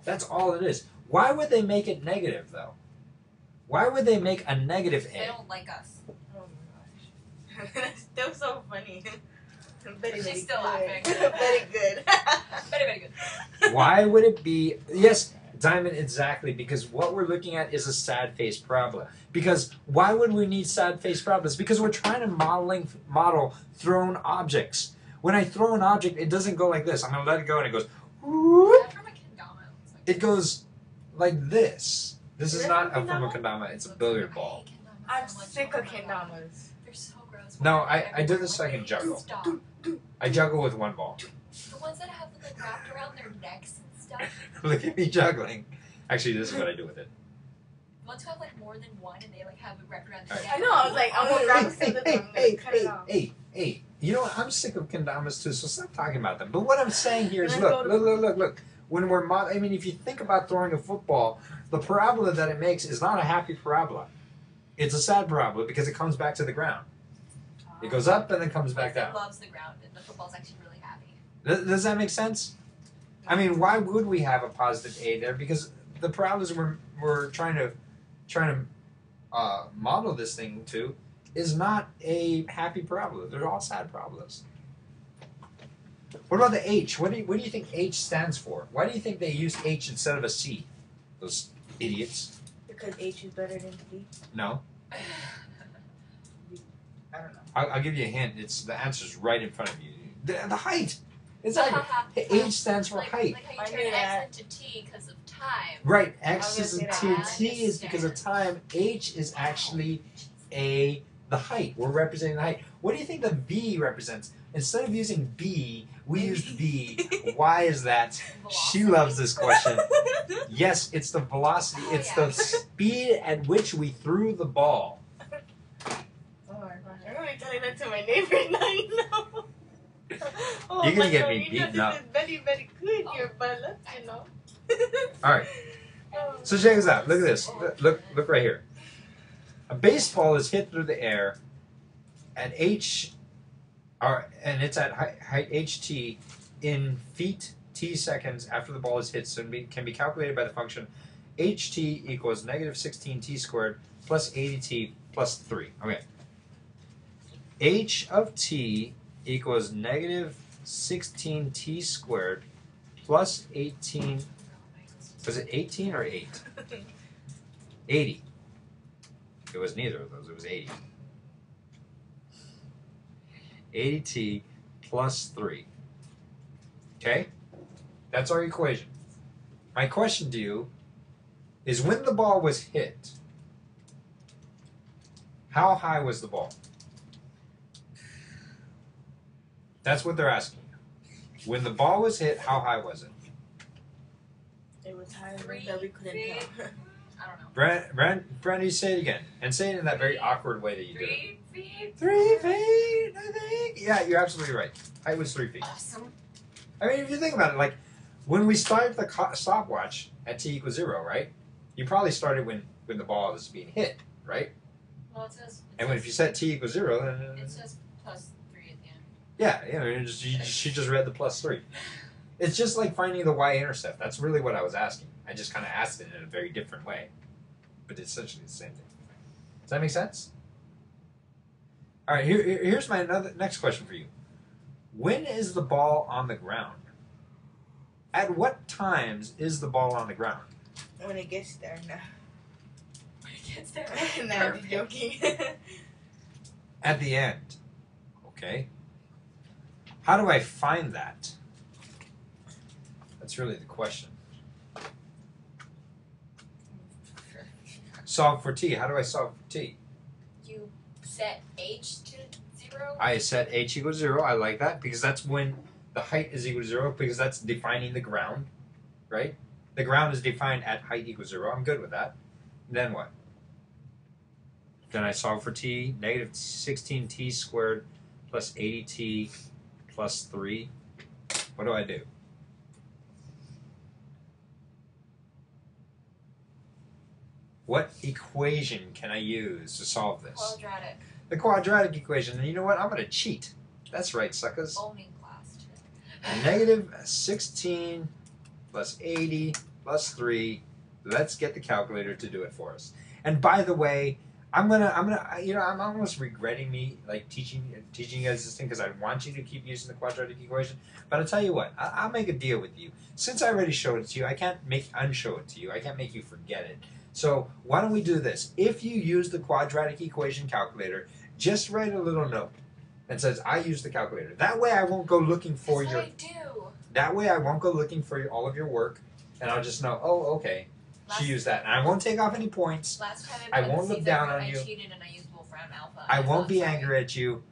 That's all it is. Why would they make it negative, though? Why would they make a negative They A? don't like us. Oh my gosh. That's still so funny. Very, She's very still good. laughing. Very good. Very, very good. Why would it be? Yes, Diamond, exactly. Because what we're looking at is a sad face parabola. Because why would we need sad face parabolas? Because we're trying to model thrown objects. When I throw an object, it doesn't go like this. I'm going to let it go, and it goes. Whoop. Is that from a kendama? It's like- It goes like this. This is Is not that a from from a kendama? kendama. It's a billiard I ball. hate kendamas I'm so much. sick Oh of my God. kendamas. They're so gross. No, Why are I they do the everywhere? second Why juggle. Stop. I juggle with one ball. The ones that have like wrapped around their necks and stuff. Look at me juggling. Actually, this is what I do with it. The ones who have like more than one and they like have it wrapped around All their right. neck. I know, I was like, I'm gonna grab a scissors and I'm gonna cut it off. Hey. You know what? I'm sick of kendamas too, so stop talking about them. But what I'm saying here is, Let's go look. When we're I mean, if you think about throwing a football, the parabola that it makes is not a happy parabola. It's a sad parabola because it comes back to the ground. It goes up and then comes back It down. loves the ground and the football's actually really happy. Does that make sense? I mean, why would we have a positive A there? Because the parabolas we're trying to model this thing to is not a happy parabola. They're all sad parabolas. What about the H? What do you think H stands for? Why do you think they use H instead of a C? Those idiots. Because H is better than D. No. I don't know. I'll give you a hint. It's the answer's right in front of you. The height. Exactly. H stands for like, height. Like I how you knew turn that. X into T because of time. Right. I X was is a gonna T. say that. T is because of time. H is actually the height. We're representing the height. What do you think the V represents? Instead of using B, we used V. Why is that? She loves this question. Yes, it's the velocity. Oh, It's yeah. the speed at which we threw the ball. Oh my gosh, I'm gonna be telling that to my neighbor now, you know. Oh, You're gonna get my me God, you know, beaten up. This is very, very good here, but look, you know. All right. Oh. So check this out. Look at this. Look right here. A baseball is hit through the air at and it's at height ht in feet t seconds after the ball is hit, so it can be calculated by the function ht equals negative 16t squared plus 80t plus 3. Okay. H of t equals negative 16t squared plus 18. Was it 18 or 8? 80. It was neither of those. It was 80. 80t plus 3. Okay? That's our equation. My question to you is, when the ball was hit, how high was the ball? That's what they're asking you. When the ball was hit, how high was it? It was higher Three that we couldn't feet. tell. I don't know. Brandy, say it again. And say it in that very awkward way that you did it. 3 feet. 3 feet, I think. Yeah, you're absolutely right. Height was 3 feet. Awesome. I mean, if you think about it, like, when we started the stopwatch at t equals 0, right? You probably started when the ball was being hit, right? Well, it says. And when if you set t equals 0, then It says plus 3 at the end. yeah, you know, she just read the plus 3. It's just like finding the y-intercept. That's really what I was asking. I just kind of asked it in a very different way, but it's essentially the same thing. Does that make sense? All right, here's my next question for you. When is the ball on the ground? At what times is the ball on the ground? When it gets there, no. When it gets there. No, I'm just joking. At the end. Okay. How do I find that? That's really the question. Solve for t. How do I solve for t? You set h to 0. I set h equals 0. I like that because that's when the height is equal to 0 because that's defining the ground, right? The ground is defined at height equals 0. I'm good with that. Then what? Then I solve for t. Negative 16t squared plus 80t plus 3. What do I do? What equation can I use to solve this? Quadratic. The quadratic equation. And you know what? I'm going to cheat. That's right, suckers. Owning class today. Negative 16 plus 80 plus 3. Let's get the calculator to do it for us. And by the way, I'm almost regretting me like teaching you guys this thing because I want you to keep using the quadratic equation. But I'll tell you what, I'll make a deal with you. Since I already showed it to you, I can't unshow it to you. I can't make you forget it. So why don't we do this? If you use the quadratic equation calculator, just write a little note that says I use the calculator. That way I won't go looking for That's your. what I do. That way I won't go looking for all of your work, and I'll just know. Oh, okay. She used that, and I won't take off any points. Last time I won't look down on you. I cheated and I used Wolfram Alpha. I I'm won't be sorry. angry at you.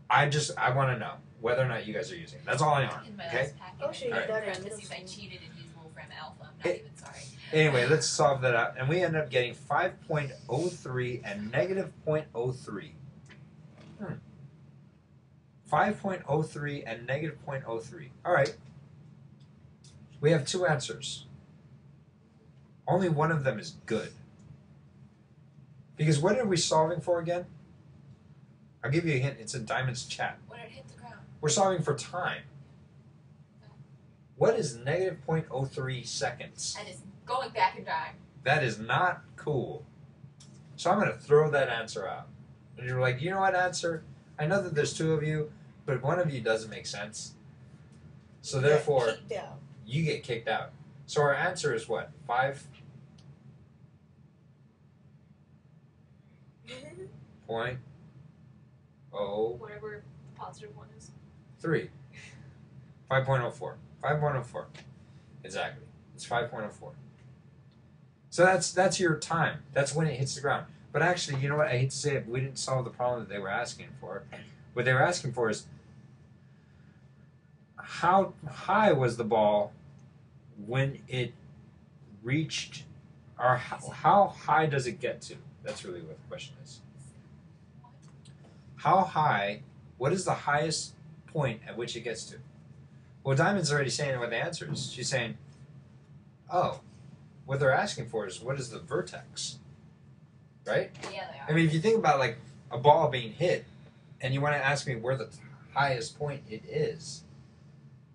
I want to know whether or not you guys are using it. That's all I want. In my Okay. last packet, Oh, sure, you in got it in parentheses, I middle school. cheated and used Wolfram Alpha. I'm not It- even sorry. Anyway, let's solve that out, and we end up getting 5.03 and negative 0.03. 5.03 and negative 0.03. All right. We have two answers. Only one of them is good. Because what are we solving for again? I'll give you a hint. It's in Diamond's chat. When it hit the ground. We're solving for time. What is negative 0.03 seconds? That is going back in time. That is not cool. So I'm going to throw that answer out. And you're like, you know what answer? I know that there's two of you, but one of you doesn't make sense. So therefore, Kicked out. you get kicked out. So our answer is what? 5.03. Whatever the positive one is. 5.04. 5.04. Exactly. It's 5.04. So that's your time. That's when it hits the ground. But actually, you know what? I hate to say it, but we didn't solve the problem that they were asking for. What they were asking for is how high was the ball when it reached, or how high does it get to? That's really what the question is. How high, what is the highest point at which it gets to? Well, Diamond's already saying what the answer is. She's saying, oh, what they're asking for is what is the vertex, right? Yeah, they are. I mean, if you think about like a ball being hit, and you want to ask me where the highest point it is,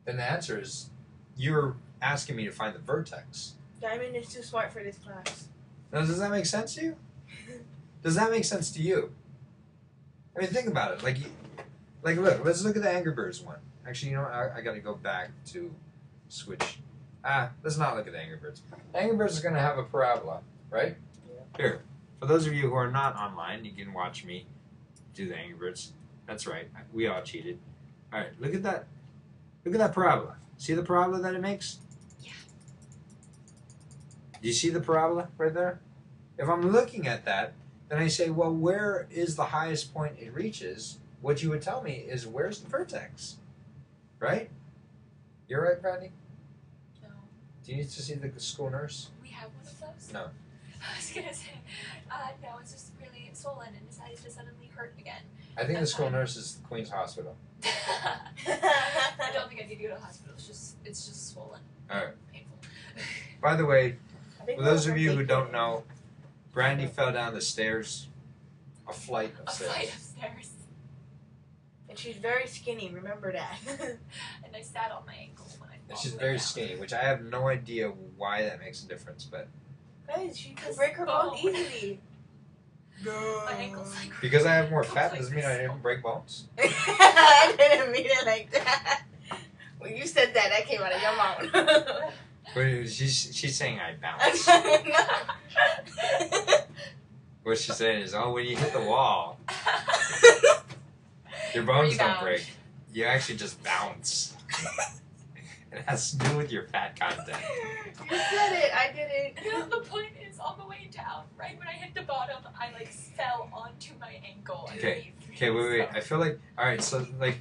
then the answer is you're asking me to find the vertex. Diamond is too smart for this class. Now, does that make sense to you? Does that make sense to you? I mean, think about it. Like, look. Let's look at the Angry Birds one. Actually, you know what? I got to go back to switch. Let's not look at the Angry Birds. The Angry Birds is going to have a parabola, right? Yeah. Here, for those of you who are not online, you can watch me do the Angry Birds. That's right. We all cheated. All right, look at that. Look at that parabola. See the parabola that it makes? Yeah. Do you see the parabola right there? If I'm looking at that, then I say, well, where is the highest point it reaches? What you would tell me is, where's the vertex? Right? You're right, Brandy? No. Do you need to see the school nurse? We have one of those? No. I was going to say, no, it's just really swollen and decided to suddenly hurt again. I think the That's school fine. nurse is the Queen's Hospital. I don't think I need to go to the hospital. It's just swollen. All right. Painful. By the way, I think for those we're of you who gonna don't take know, Brandy fell down the stairs. A flight of A stairs. flight of stairs. And she's very skinny, remember that. And I sat on my ankle when I And all she's the way very down. skinny, which I have no idea why that makes a difference, but Guys, she can Because break her bone bone. easily. My ankle's like because I have more fat like doesn't mean I this. didn't break bones. I didn't mean it like that. When you said that, that came out of your mouth. But she's saying I bounce. What she's saying is, oh, when you hit the wall. Your Or bones you don't bounce. break. You actually just bounce. It has to do with your fat content. You said it. I didn't. No, the point is, on the way down, right when I hit the bottom, I like fell onto my ankle. Okay. underneath me, Okay, wait. so- I feel like so like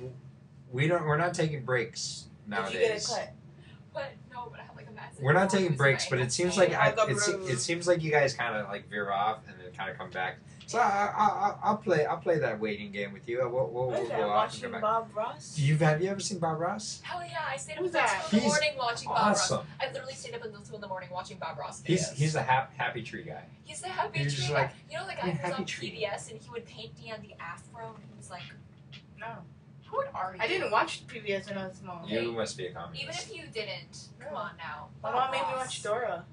we're not taking breaks Did you get a nowadays. cut? But no, but I have like a massive. We're not bruise taking in my breaks, but ankle. it seems Oh, like I got it bruised. seems like you guys kind of like veer off and then kind of come back. So I'll play that waiting game with you. We'll What is that? go off and Watching come back. Bob Ross? Have you ever seen Bob Ross? Hell yeah! I stayed up Who's until that? 2 in the He's morning watching Bob Ross. Awesome. I literally stayed up until 2 in the morning watching Bob Ross videos. He's a happy tree guy. He's the happy He's tree just guy. like, You know the guy "Yeah, who was happy on tree." PBS and he would paint me on the afro and he was like, No. "Who are you?" I didn't watch PBS when I was small. Yeah. You must be a communist. Even if you didn't, come No. on now. My Bob mom made me Ross. watch Dora.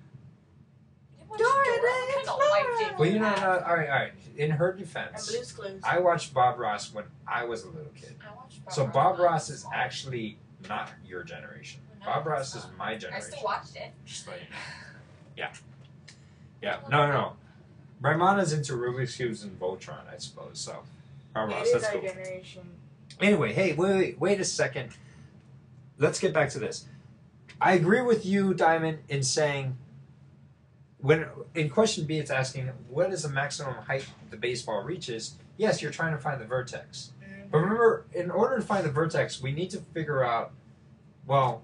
You didn't watch Dora Dora? the What kind of life did Well, you you know, have? all right. In her And defense, Blue's Clues. I watched Bob Ross when I was a little kid. I watched Bob So Ross Bob when I Ross was is small. actually not your generation. No, Bob it's Ross is not. my I generation. still watched it. Just like, yeah. No. Raimana's into Rubik's Cubes and Voltron, I suppose. So, Bob Ross, It is that's our cool. generation. Anyway, hey, wait a second. Let's get back to this. I agree with you, Diamond, in saying when in question B, it's asking what is the maximum height the baseball reaches. Yes, you're trying to find the vertex. But remember, in order to find the vertex, we need to figure out. Well,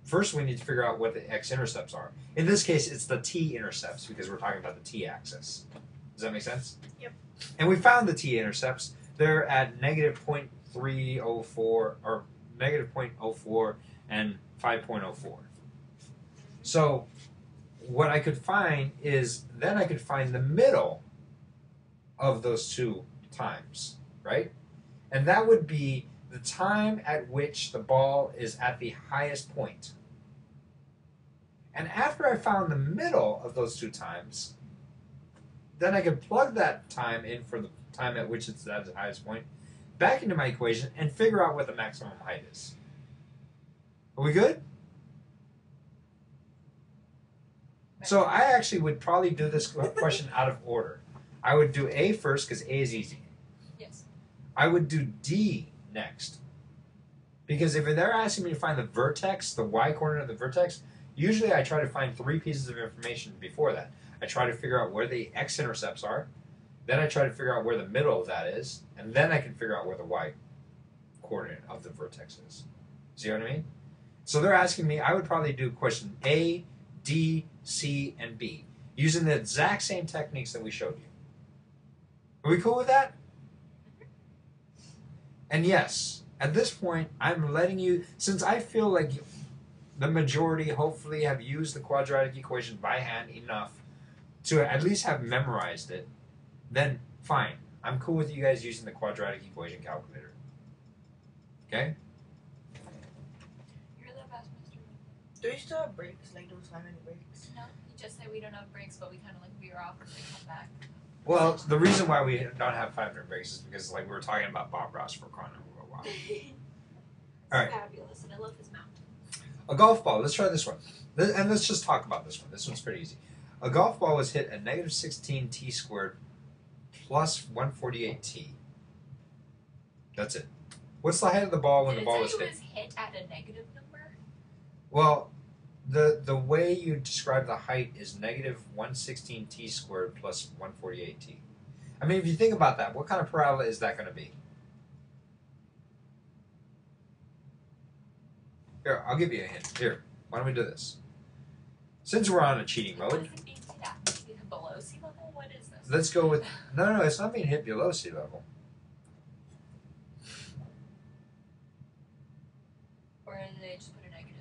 first we need to figure out what the x-intercepts are. In this case, it's the t-intercepts because we're talking about the t-axis. Does that make sense? Yep. And we found the t-intercepts. They're at negative 0.304 or negative 0.04 and 5.04. So what I could find is then I could find the middle of those two times, right? And that would be the time at which the ball is at the highest point. And after I found the middle of those two times, then I could plug that time in for the time at which it's at the highest point back into my equation and figure out what the maximum height is. Are we good? So I actually would probably do this question out of order. I would do A first because A is easy. Yes. I would do D next. Because if they're asking me to find the vertex, the y-coordinate of the vertex, usually I try to find 3 pieces of information before that. I try to figure out where the x-intercepts are, then I try to figure out where the middle of that is, and then I can figure out where the y-coordinate of the vertex is. See what I mean? So they're asking me, I would probably do question A, D, C, and B, using the exact same techniques that we showed you. Are we cool with that? And yes, at this point, I'm letting you, since I feel like the majority hopefully have used the quadratic equation by hand enough to at least have memorized it, then fine. I'm cool with you guys using the quadratic equation calculator. Okay? You're the best, Mr. Do you still have breaks? Like those 5-minute breaks? No, you just say we don't have breaks, but we kind of like veer off and they come back. Well, the reason why we don't have 5-minute breaks is because like we were talking about Bob Ross for quite a while. All right. Fabulous, and I love his mount. A golf ball. Let's try this one. And let's just talk about this one. This one's pretty easy. A golf ball was hit at negative 16 t squared plus 148 t. That's it. What's the height of the ball when Did the ball it was say it hit? was hit at a negative number? Well, the way you describe the height is negative 116 t squared plus 148 t. I mean, if you think about that, what kind of parabola is that going to be? Here, I'll give you a hint. Here, why don't we do this? Since we're on a cheating What mode, does it mean to that? Maybe below sea level? What is this? let's go with... No, it's not being hit below sea level. Or did they just put a negative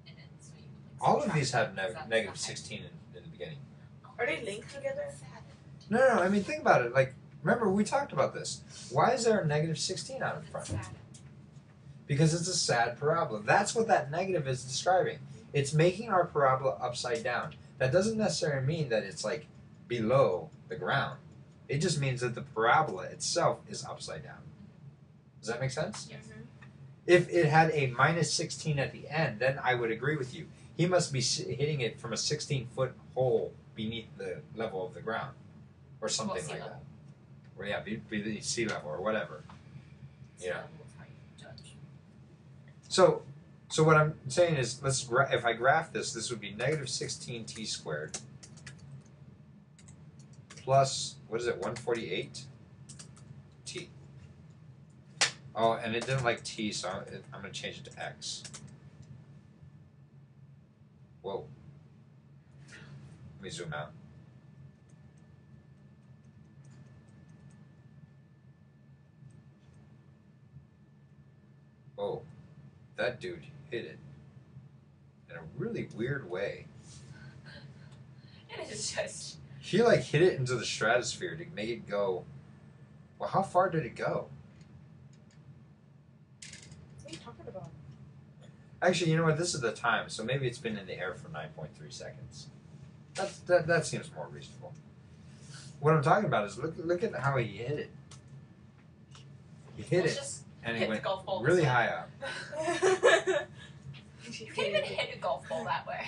in it so you would, like, All of subtract these have it? Is that negative something? 16 in the beginning. Are they linked together? No, I mean, think about it. Like, remember, we talked about this. Why is there a negative 16 out in front? Because it's a sad parabola. That's what that negative is describing. It's making our parabola upside down. That doesn't necessarily mean that it's like below the ground. It just means that the parabola itself is upside down. Does that make sense? Yes. If it had a minus 16 at the end, then I would agree with you. He must be hitting it from a 16-foot hole beneath the level of the ground. Or something sea like level. that. Or yeah, beneath sea level or whatever. So Yeah. that's how you judge. So what I'm saying is, if I graph this, this would be negative 16t squared plus, what is it, 148 t. Oh, and it didn't like t, so I'm going to change it to x. Whoa. Let me zoom out. Oh, that dude hit it in a really weird way. It is just. He like hit it into the stratosphere to make it go. Well, how far did it go? What are you talking about? Actually, you know what? This is the time, so maybe it's been in the air for 9.3 seconds. That seems more reasonable. What I'm talking about is look at how he hit it. He hit Let's it, just and he hit the went golf ball really this way. high up. You can't even hit a golf ball that way.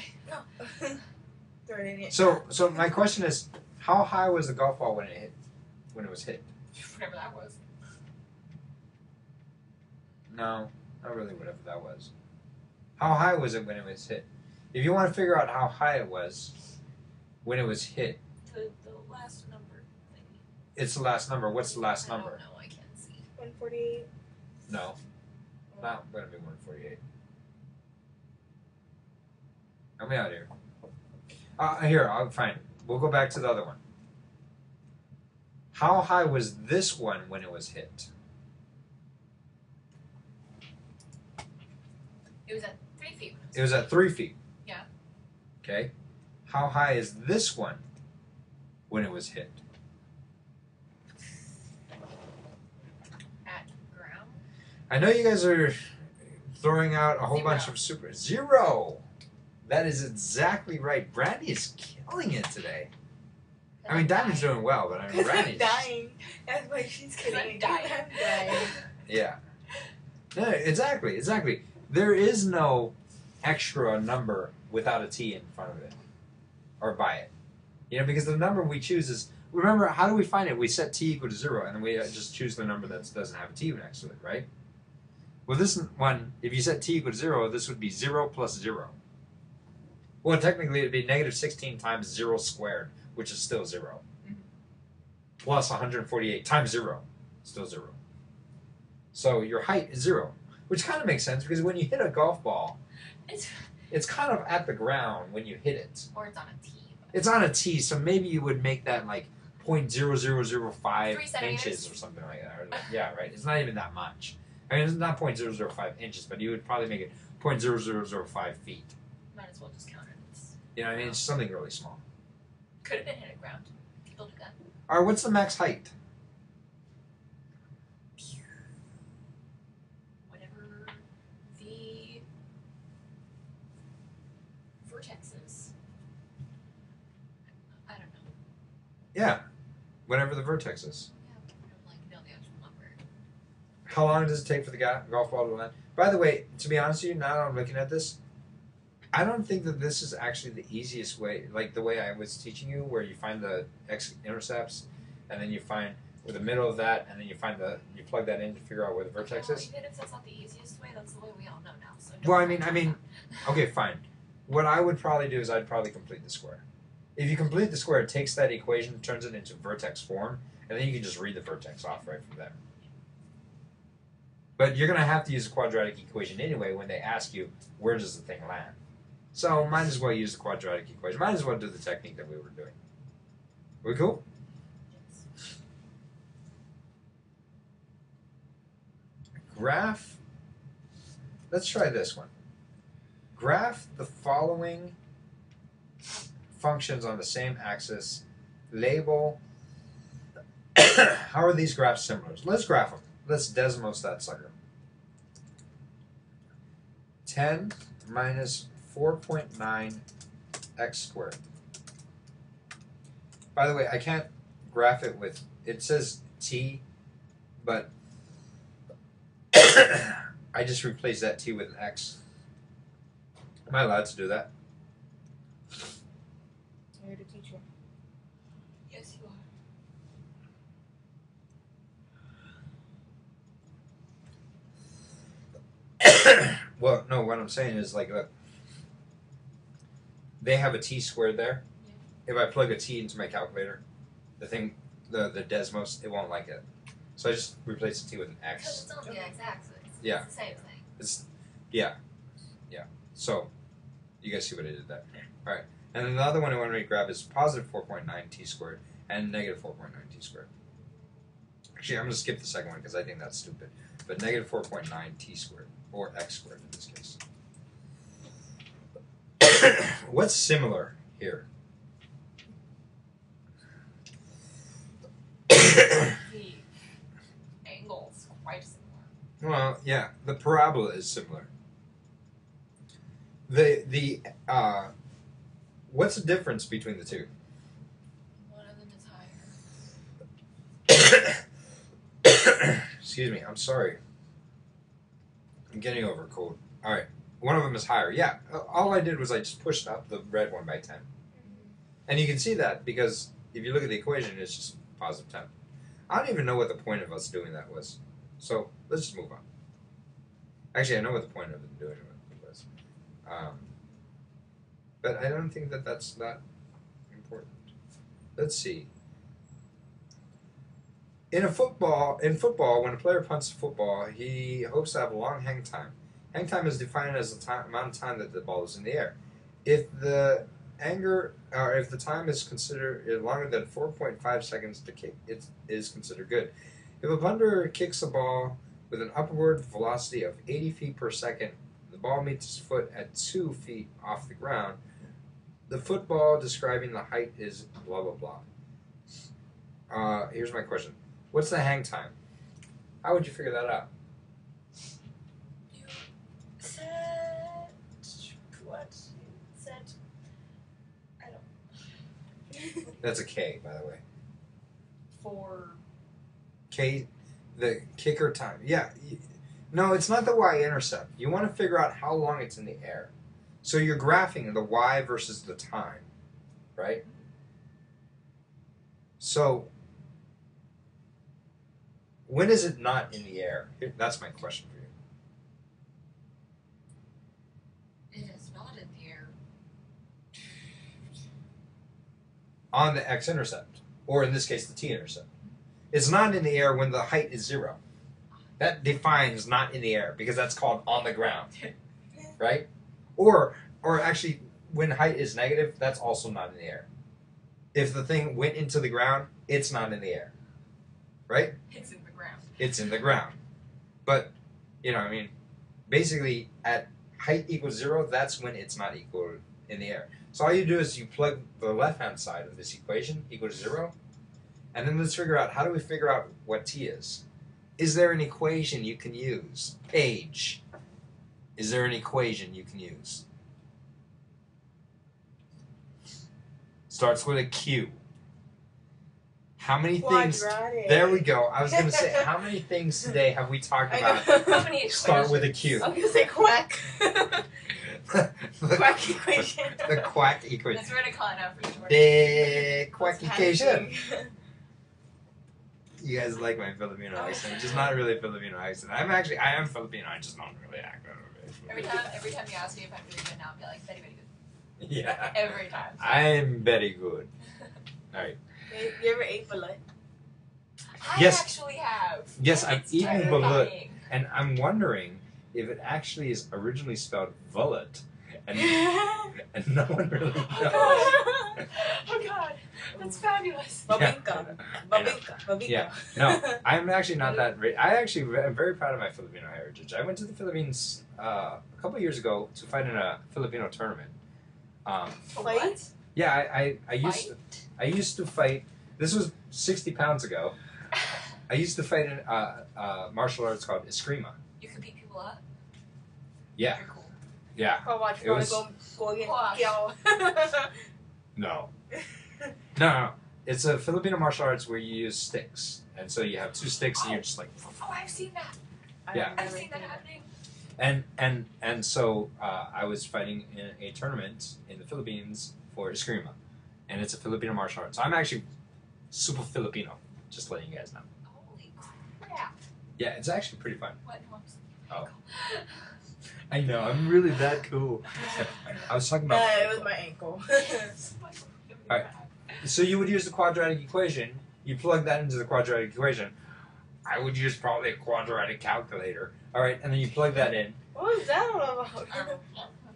Throw it in it. So my question is, how high was the golf ball when it was hit? Whatever that was. No, not really. Whatever that was. How high was it when it was hit? If you want to figure out how high it was when it was hit, The last number thing. it's the last number. What's the last number? I don't know. I can't see. 148. No, not going to be 148. Help me out here. Here, I'll find it. We'll go back to the other one. How high was this one when it was hit? It was at 3 feet. It was at 3 feet. Yeah. Okay. How high is this one when it was hit? At ground. I know you guys are throwing out a whole 0. bunch of super 0. That is exactly right. Brandy is killing it today. I mean, Diamond's doing well, but I mean, Because I'm Brandy's dying. That's why she's kidding. I'm me. dying. I'm dying. yeah. No, exactly. There is no extra number without a t in front of it or by it. You know, because the number we choose is, remember, how do we find it? We set t equal to 0, and then we just choose the number that doesn't have a t next to it, right? Well, this one, if you set t equal to 0, this would be 0 plus 0. Well, technically, it would be negative 16 times 0 squared, which is still 0. Plus 148 times 0, still 0. So your height is 0, which kind of makes sense because when you hit a golf ball, it's kind of at the ground when you hit it. Or it's on a tee. It's on a tee, so maybe you would make that like 0.0005 3 centimeters. inches or something like that. Or, yeah, right. It's not even that much. I mean, it's not 0.005 inches, but you would probably make it 0.0005 feet. Might as well just count it. It's, You know what I mean? It's something really small. could have been hit at ground. People do that. All right, what's the max height? Whatever the vertex is. I don't know. Yeah, whatever the vertex is. Yeah, I don't like know the actual number. How long does it take for the golf ball to land? By the way, to be honest with you, now that I'm looking at this, I don't think that this is actually the easiest way, like the way I was teaching you, where you find the x-intercepts, and then you find with the middle of that, and then you plug that in to figure out where the vertex is. Even if that's not the easiest way, that's the way we all know now. So Well, don't I mean, okay, fine. What I would probably do is I'd probably complete the square. If you complete the square, it takes that equation, turns it into vertex form, and then you can just read the vertex off right from there. But you're going to have to use a quadratic equation anyway when they ask you, where does the thing land? So might as well use the quadratic equation. Might as well do the technique that we were doing. We cool? Graph. Let's try this one. Graph the following functions on the same axis. Label. How are these graphs similar? Let's graph them. Let's Desmos that sucker. 10 minus 4.9 x squared. By the way, I can't graph it with, it says t, but I just replaced that t with an x. Am I allowed to do that? I'm here to teach you. Yes, you are. Well, no, what I'm saying is like, look, they have a t squared there. Yeah. If I plug a t into my calculator, the Desmos, it won't like it. So I just replace the t with an Because x. it's on the x-axis. Yeah. It's the same thing. Yeah. So, you guys see what I did there. All right. And then the other one I want to grab is positive 4.9 t squared and negative 4.9 t squared. Actually, I'm going to skip the second one because I think that's stupid. But negative 4.9 t squared, or x squared in this case. What's similar here? The angle's quite similar. Well, yeah, the parabola is similar. What's the difference between the two? One of them is higher. Excuse me, I'm sorry. I'm getting over a cold. All right, one of them is higher. Yeah, all I did was I just pushed up the red one by 10. And you can see that because if you look at the equation, it's just positive 10. I don't even know what the point of us doing that was. So let's just move on. Actually, I know what the point of it doing it was. But I don't think that that's that important. Let's see. In football, when a player punts a football, he hopes to have a long hang time. Hang time is defined as the amount of time that the ball is in the air. If the time is considered longer than 4.5 seconds to kick, it is considered good. If a punter kicks a ball with an upward velocity of 80 feet per second, the ball meets his foot at 2 feet off the ground. The football describing the height is blah blah blah. Here's my question. What's the hang time? How would you figure that out? You said what? You said I don't. That's a K, by the way. For K, the kicker time. Yeah. No, it's not the y-intercept. You want to figure out how long it's in the air. So you're graphing the y versus the time, right? So when is it not in the air? That's my question for you. It is not in the air. On the x-intercept, or in this case, the t-intercept. It's not in the air when the height is 0. That defines not in the air because that's called on the ground, right? Or actually, when height is negative, that's also not in the air. If the thing went into the ground, it's not in the air, right? It's in the ground. It's in the ground. But, basically at height equals 0, that's when it's not equal in the air. So all you do is you plug the left-hand side of this equation equals 0, and then let's figure out, how do we figure out what t is? Is there an equation you can use? Paige, is there an equation you can use? Starts with a Q. How many things? Quadratic. There we go. I was going to say, how many things today have we talked about? How many Start with a Q. I'm gonna say quack. the Quack equation. The quack equation. That's Reticana for short. The quack That's equation. panicking. You guys like my Filipino accent, which is not really a Filipino accent. I am Filipino. I just don't really act that way. Every time you ask me if I'm really good now, I'll be like, very, very good. Yeah. Every time. I'm very good. All right. You ever ate balut? I Yes. actually have. Yes, I've It's eaten terrifying. balut. And I'm wondering if it actually is originally spelled vullet, and no one really knows. Oh god, that's fabulous. Babingka. I know. Babingka. Yeah. No, I'm actually not that. I actually am very proud of my Filipino heritage. I went to the Philippines a couple years ago to fight in a Filipino tournament. Fight? Yeah, I used to fight. This was 60 pounds ago. I used to fight in martial arts called Eskrima. You can beat people up? Yeah, You're cool. yeah. Or watch It was- go against Wash. Kiao. No. No. It's a Filipino martial arts where you use sticks, and so you have 2 sticks, and you're just like. Oh, I've seen that. Yeah. I've seen that happening. And so I was fighting in a tournament in the Philippines for Eskrima, and it's a Filipino martial arts. So I'm actually super Filipino, just letting you guys know. Holy crap. Yeah, it's actually pretty fun. What? No, I'm just Oh. I know, I'm really that cool. I was talking about. it was my ankle. Alright. So you would use the quadratic equation. You plug that into the quadratic equation. I would use probably a quadratic calculator. Alright, and then you plug that in. What was that all about?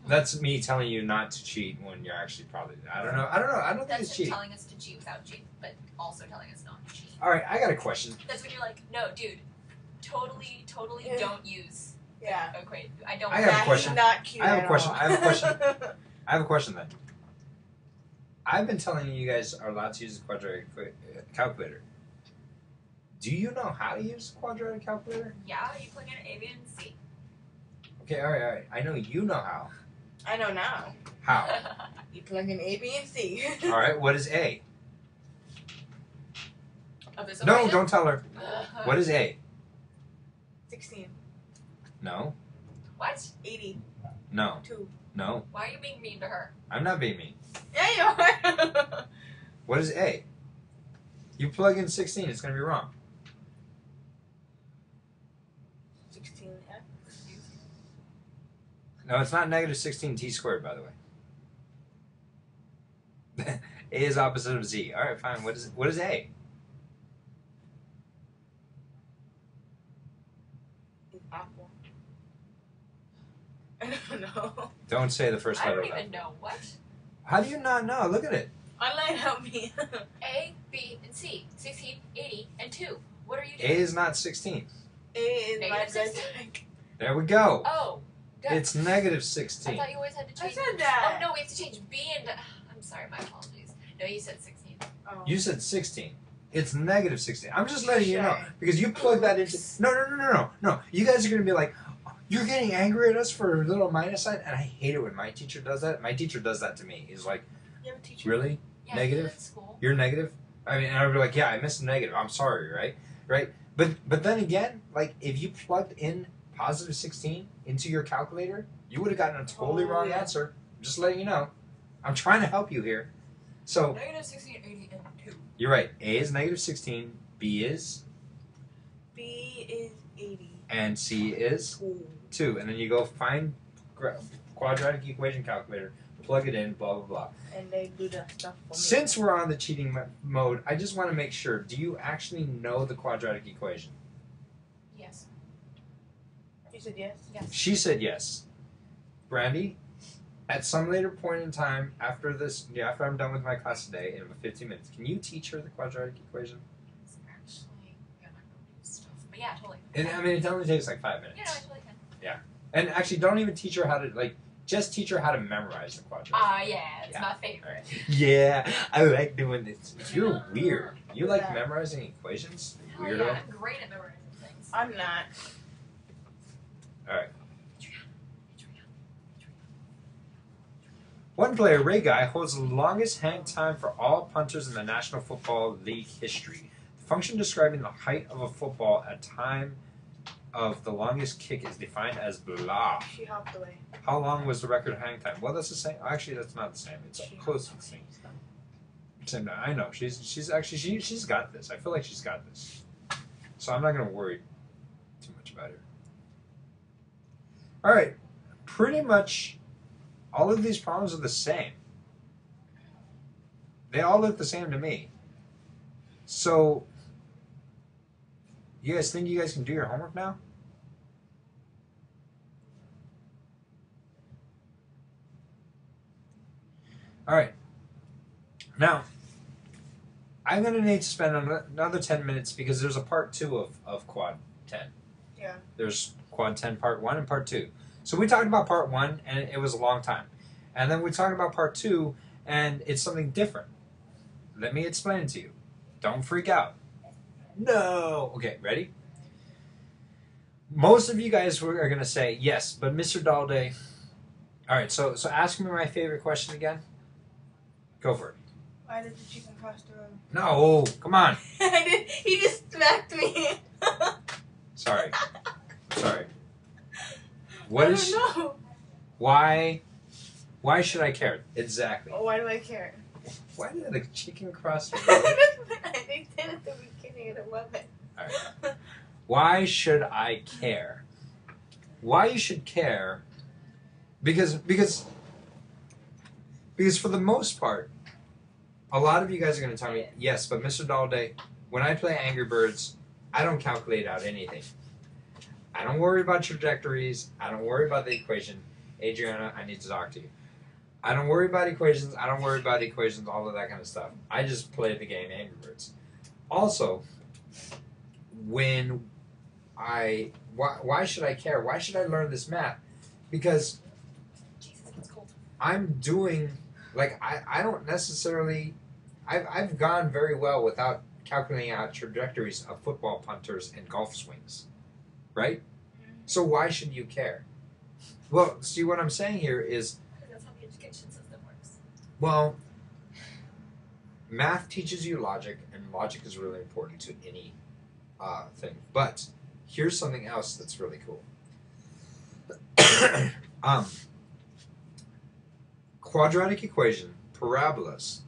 That's me telling you not to cheat when you're actually probably. I don't know. I don't think That's it's him cheating. telling us to cheat without cheating, but also telling us not to cheat. Alright, I got a question. That's when you're like, no, dude, totally Yeah. don't use Yeah. equate. I don't. I have a Nah, question. He's not cute I have a at question. all. I have a question. I have a question then. I've been telling you guys are allowed to use the quadratic calculator. Do you know how to use the quadratic calculator? Yeah, you plug in A, B, and C. Okay, alright. I know you know how. I know now. How? You plug in A, B, and C. Alright, what is A? Of this No, equation? don't tell her. What is A? 16. No. What? 80. No. 2. No. Why are you being mean to her? I'm not being mean. Yeah, you are. What is A? You plug in 16, it's going to be wrong. 16. Yeah. No, it's not negative 16t squared, by the way. A is opposite of Z. Alright, fine. What is A? It's apple. I don't know. Don't say the first I letter don't of that. even know what. How do you not know? Look at it. Online help me. A, B, and C. 16, 80, and 2. What are you A doing? is not 16. A is my Negative best 16? friend. There we go. Oh. duh. It's negative I 16. thought you always had to I change. said that. Oh no, we have to change B and. I'm sorry, my apologies. No, you said 16. Oh. You said 16. It's negative 16. I'm just letting you know. Sure. Because you plug that into... No. You guys are going to be like, you're getting angry at us for a little minus sign? And I hate it when my teacher does that. My teacher does that to me. He's like, You have a teacher? really? Yeah, Negative? in school. You're negative? I mean, and I'd be like, yeah, I missed a negative. I'm sorry, right? Right? But then again, like, if you plugged in positive 16 into your calculator, you would have gotten a totally wrong yeah. answer. I'm just letting you know. I'm trying to help you here. So, Negative 16, 80, and 2. you're right. A is negative 16, B is, B is 80. and C is Ooh. 2. And then you go find quadratic equation calculator, plug it in, blah, blah, blah. And they do the stuff for me. Since we're on the cheating mode, I just want to make sure, do you actually know the quadratic equation? Yes. You said yes? Yes. She said yes. Brandy, at some later point in time after this, after I'm done with my class today in about 15 minutes, can you teach her the quadratic equation? It's actually gonna go do stuff. But yeah, totally. And I mean, it only takes like 5 minutes. Yeah, no, I totally can. And actually, don't even teach her how to, like, just teach her how to memorize the quadratic. Yeah, it's Yeah. my favorite. Yeah, I like doing this. You're weird. You like Yeah. memorizing equations? Hell Weirdo. yeah, I'm great at memorizing things. I'm not. One player, Ray Guy, holds the longest hang time for all punters in the National Football League history. The function describing the height of a football at time of the longest kick is defined as blah. She hopped away. How long was the record hang time? Well, that's the same. Actually, that's not the same. It's She close to hopped the same. away. Same. I know. She's actually she's got this. I feel like she's got this. So I'm not gonna worry too much about her. All right. Pretty much all of these problems are the same. They all look the same to me. So, you guys think you guys can do your homework now? All right. Now, I'm going to need to spend another 10 minutes because there's a part 2 of Quad 10. Yeah. There's Quad 10 part 1 and part 2. So we talked about part 1 and it was a long time. And then we talked about part 2 and it's something different. Let me explain it to you. Don't freak out. No. Okay, ready? Most of you guys are going to say, yes, but Mr. Dalday... All right, so ask me my favorite question again. Go for it. Why did the chicken cross the road? No, come on. I did. He just smacked me. Sorry. What I is... don't know. Why should I care? Exactly. Why do I care? Why did the chicken cross the road? I didn't say it at the beginning of the weapon. All right. Why should I care? Why you should care Because for the most part, a lot of you guys are going to tell me, yes, but Mr. Dalday, when I play Angry Birds, I don't calculate out anything. I don't worry about trajectories. I don't worry about the equation. Adriana, I need to talk to you. I don't worry about equations. I don't worry about equations, all of that kind of stuff. I just play the game Angry Birds. Also, why should I care? Why should I learn this math? Because Jesus, it's cold. I'm doing, like, I don't necessarily, I've gone very well without calculating out trajectories of football punters and golf swings, right? So why should you care? Well, see, what I'm saying here is, That's how the education system works. well, math teaches you logic, and logic is really important to any thing. But here's something else that's really cool. Quadratic equation, parabolas,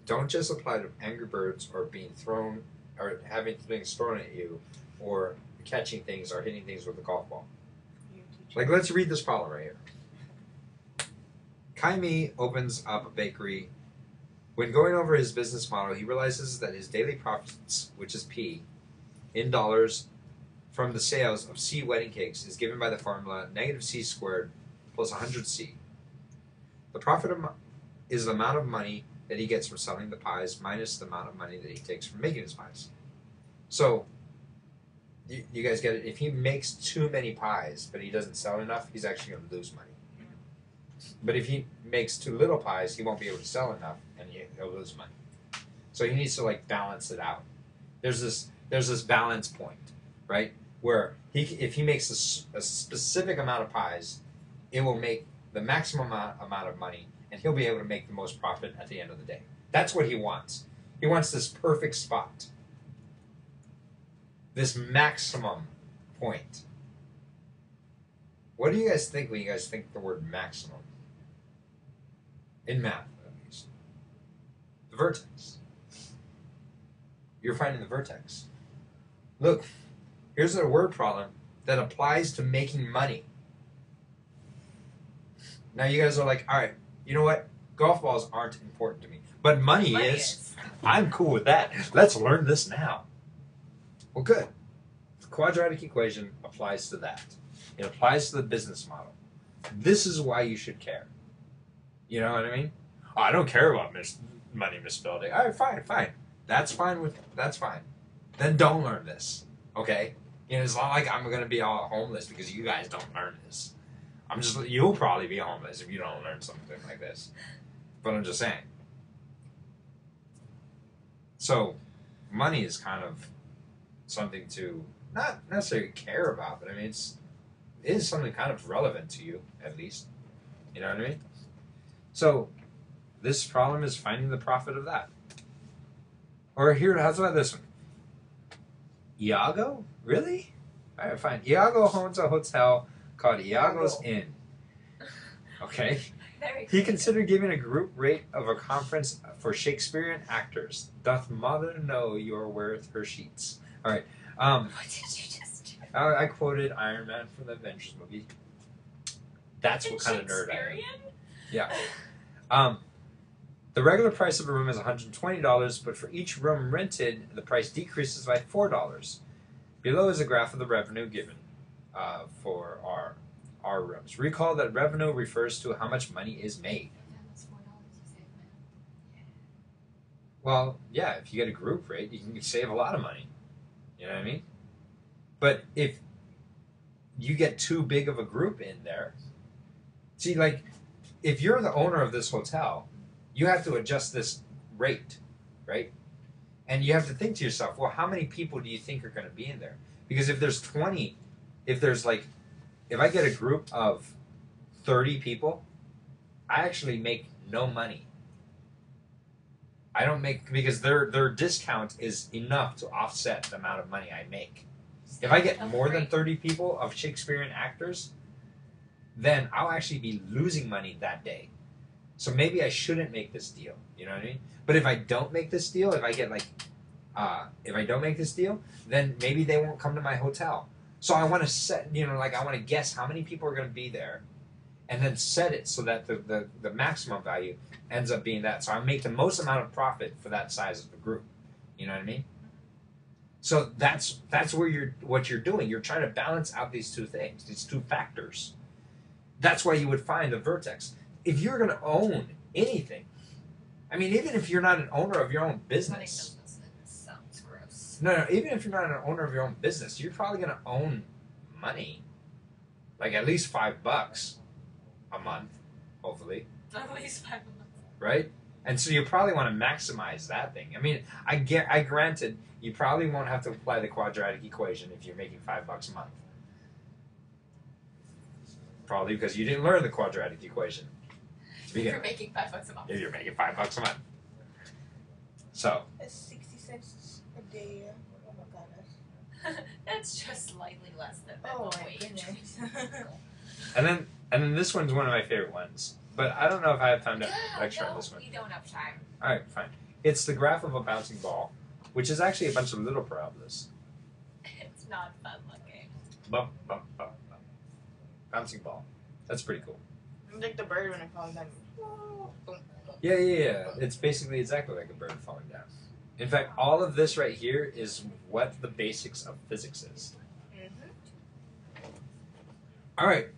don't just apply to Angry Birds or being thrown, or having things thrown at you, or catching things or hitting things with a golf ball. Like, let's read this problem right here. Kaimi opens up a bakery. When going over his business model, he realizes that his daily profits, which is P, in dollars from the sales of C wedding cakes is given by the formula negative C squared plus 100C. The profit is the amount of money that he gets from selling the pies minus the amount of money that he takes from making his pies. So, you guys get it? If he makes too many pies, but he doesn't sell enough, he's actually going to lose money. But if he makes too little pies, he won't be able to sell enough, and he'll lose money. So he needs to, like, balance it out. There's this balance point, right? Where if he makes a specific amount of pies, it will make the maximum amount of money, and he'll be able to make the most profit at the end of the day. That's what he wants. He wants this perfect spot. This maximum point. What do you guys think when you guys think the word maximum? In math, at least. The vertex. You're finding the vertex. Look, here's a word problem that applies to making money. Now you guys are like, all right, you know what? Golf balls aren't important to me. But money is. I'm cool with that. Let's learn this now. Well, good. The quadratic equation applies to that. It applies to the business model. This is why you should care. You know what I mean? Oh, I don't care about money misspelling. All right, fine. That's fine. Then don't learn this. Okay? You know, it's not like I'm going to be all homeless because you guys don't learn this. You'll probably be homeless if you don't learn something like this. But I'm just saying. So, money is kind of something to not necessarily care about, but I mean, it is something kind of relevant to you, at least. You know what I mean? So, this problem is finding the profit of that. Or here, how's about this one? Iago? Really? All right, fine. Iago owns a hotel called Iago's Inn. Okay. He considered giving a group rate of a conference for Shakespearean actors. Doth mother know you're worth her sheets? All right. What did you just do? I quoted Iron Man from the Avengers movie. That's what kind of nerd I am. Yeah. The regular price of a room is $120, but for each room rented, the price decreases by $4. Below is a graph of the revenue given for our rooms. Recall that revenue refers to how much money is made. Yeah, that's $4 you save, man. Well, yeah, if you get a group rate, you can save a lot of money. You know what I mean? But if you get too big of a group in there, see, like, if you're the owner of this hotel, you have to adjust this rate, right? And you have to think to yourself, well, how many people do you think are going to be in there? Because if there's 20, if I get a group of 30 people, I actually make no money. I don't make, because their discount is enough to offset the amount of money I make. If I get more than 30 people of Shakespearean actors, then I'll actually be losing money that day. So maybe I shouldn't make this deal. You know what I mean? But if I don't make this deal, if I don't make this deal, then maybe they won't come to my hotel. So I want to set, I want to guess how many people are going to be there, and then set it so that the maximum value ends up being that. So I make the most amount of profit for that size of the group. You know what I mean? So that's where what you're doing. You're trying to balance out these two things, these two factors. That's why you would find the vertex. If you're going to own anything, I mean, even if you're not an owner of your own business. Sounds gross. No, even if you're not an owner of your own business, you're probably going to own money. Like at least $5 a month, hopefully. At least 5 months. Right? And so you probably want to maximize that thing. I mean, I granted, you probably won't have to apply the quadratic equation if you're making $5 a month. Probably because you didn't learn the quadratic equation. If you're making $5 a month. If you're making $5 a month. So. It's 60 cents a day. Oh my god. That's just slightly less than Oh minimum my wage. goodness. And then this one's one of my favorite ones. But I don't know if I have time to lecture on No, this one. we don't have time. Alright, fine. It's the graph of a bouncing ball, which is actually a bunch of little parabolas. It's not fun looking. Bump, bump, bump, bump. Bouncing ball. That's pretty cool. Like the bird when it falls down. Yeah. It's basically exactly like a bird falling down. In fact, all of this right here is what the basics of physics is. Alright.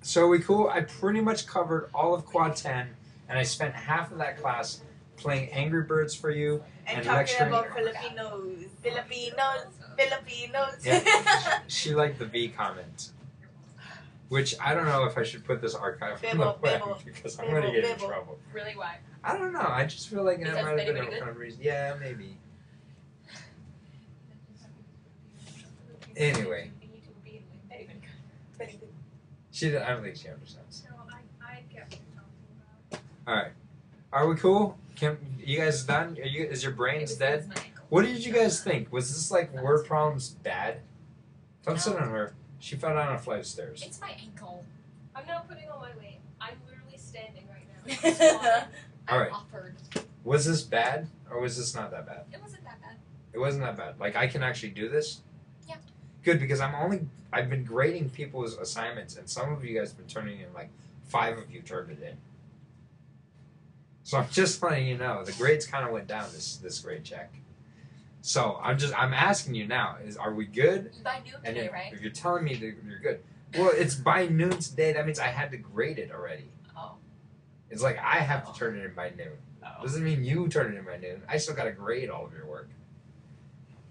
So are we cool? I pretty much covered all of Quad 10, and I spent half of that class playing Angry Birds for you. And And talking lecturing- about Filipinos. Yeah. She liked the V comment. Which I don't know if I should put this archive on the Bibble, web bibble, because I'm going to get in bibble. trouble. Really, why? I don't know. I just feel like that Because might have been anybody a good? kind of reason. Yeah, maybe. Anyway. I don't think she understands. No, I get what you're talking about. All right. Are we cool? You guys done? Is your brains dead? What did you guys think? Was this like word problems bad? Don't sit on her. She fell down a flight of stairs. It's my ankle. I'm not putting on my weight. I'm literally standing right now. All right. Offered. Was this bad or was this not that bad? It wasn't that bad. It wasn't that bad. Like I can actually do this. Yeah. Good, because I've been grading people's assignments, and some of you guys have been turning in, like 5 of you turned it in. So I'm just letting you know the grades kind of went down this grade check. So I'm asking you now: are we good? By noon And today, right? if you're telling me that you're good, well, it's by noon today. That means I had to grade it already. Oh. It's like I have to turn it in by noon. Oh. Doesn't mean you turn it in by noon. I still got to grade all of your work.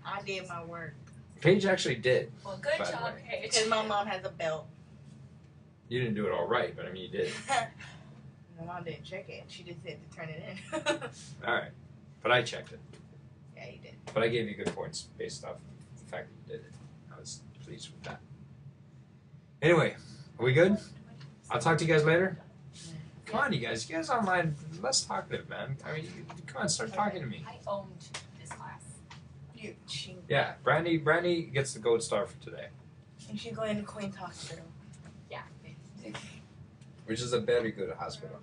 I did my work. Paige actually did. Well, good By the job, way. Paige. Because my mom has a belt. You didn't do it all right, but I mean you did. My mom didn't check it. She just said to turn it in. All right, but I checked it. Yeah, you did. But I gave you good points based off the fact that you did it. I was pleased with that. Anyway, are we good? I'll talk to you guys later. Come on, you guys online, less talkative, man. I mean, come on, start talking to me. I owned this class. You cheat. Yeah, Brandy gets the gold star for today, And she's going to Queen's Hospital. Yeah. which is a very good hospital.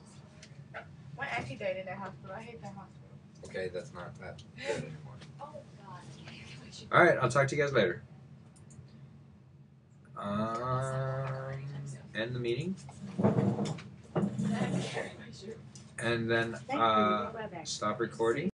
My auntie died in that hospital. I hate that hospital. Okay, that's not that good anymore. Oh, God. All right, I'll talk to you guys later. End the meeting, and then Thank you. Bye-bye. stop recording.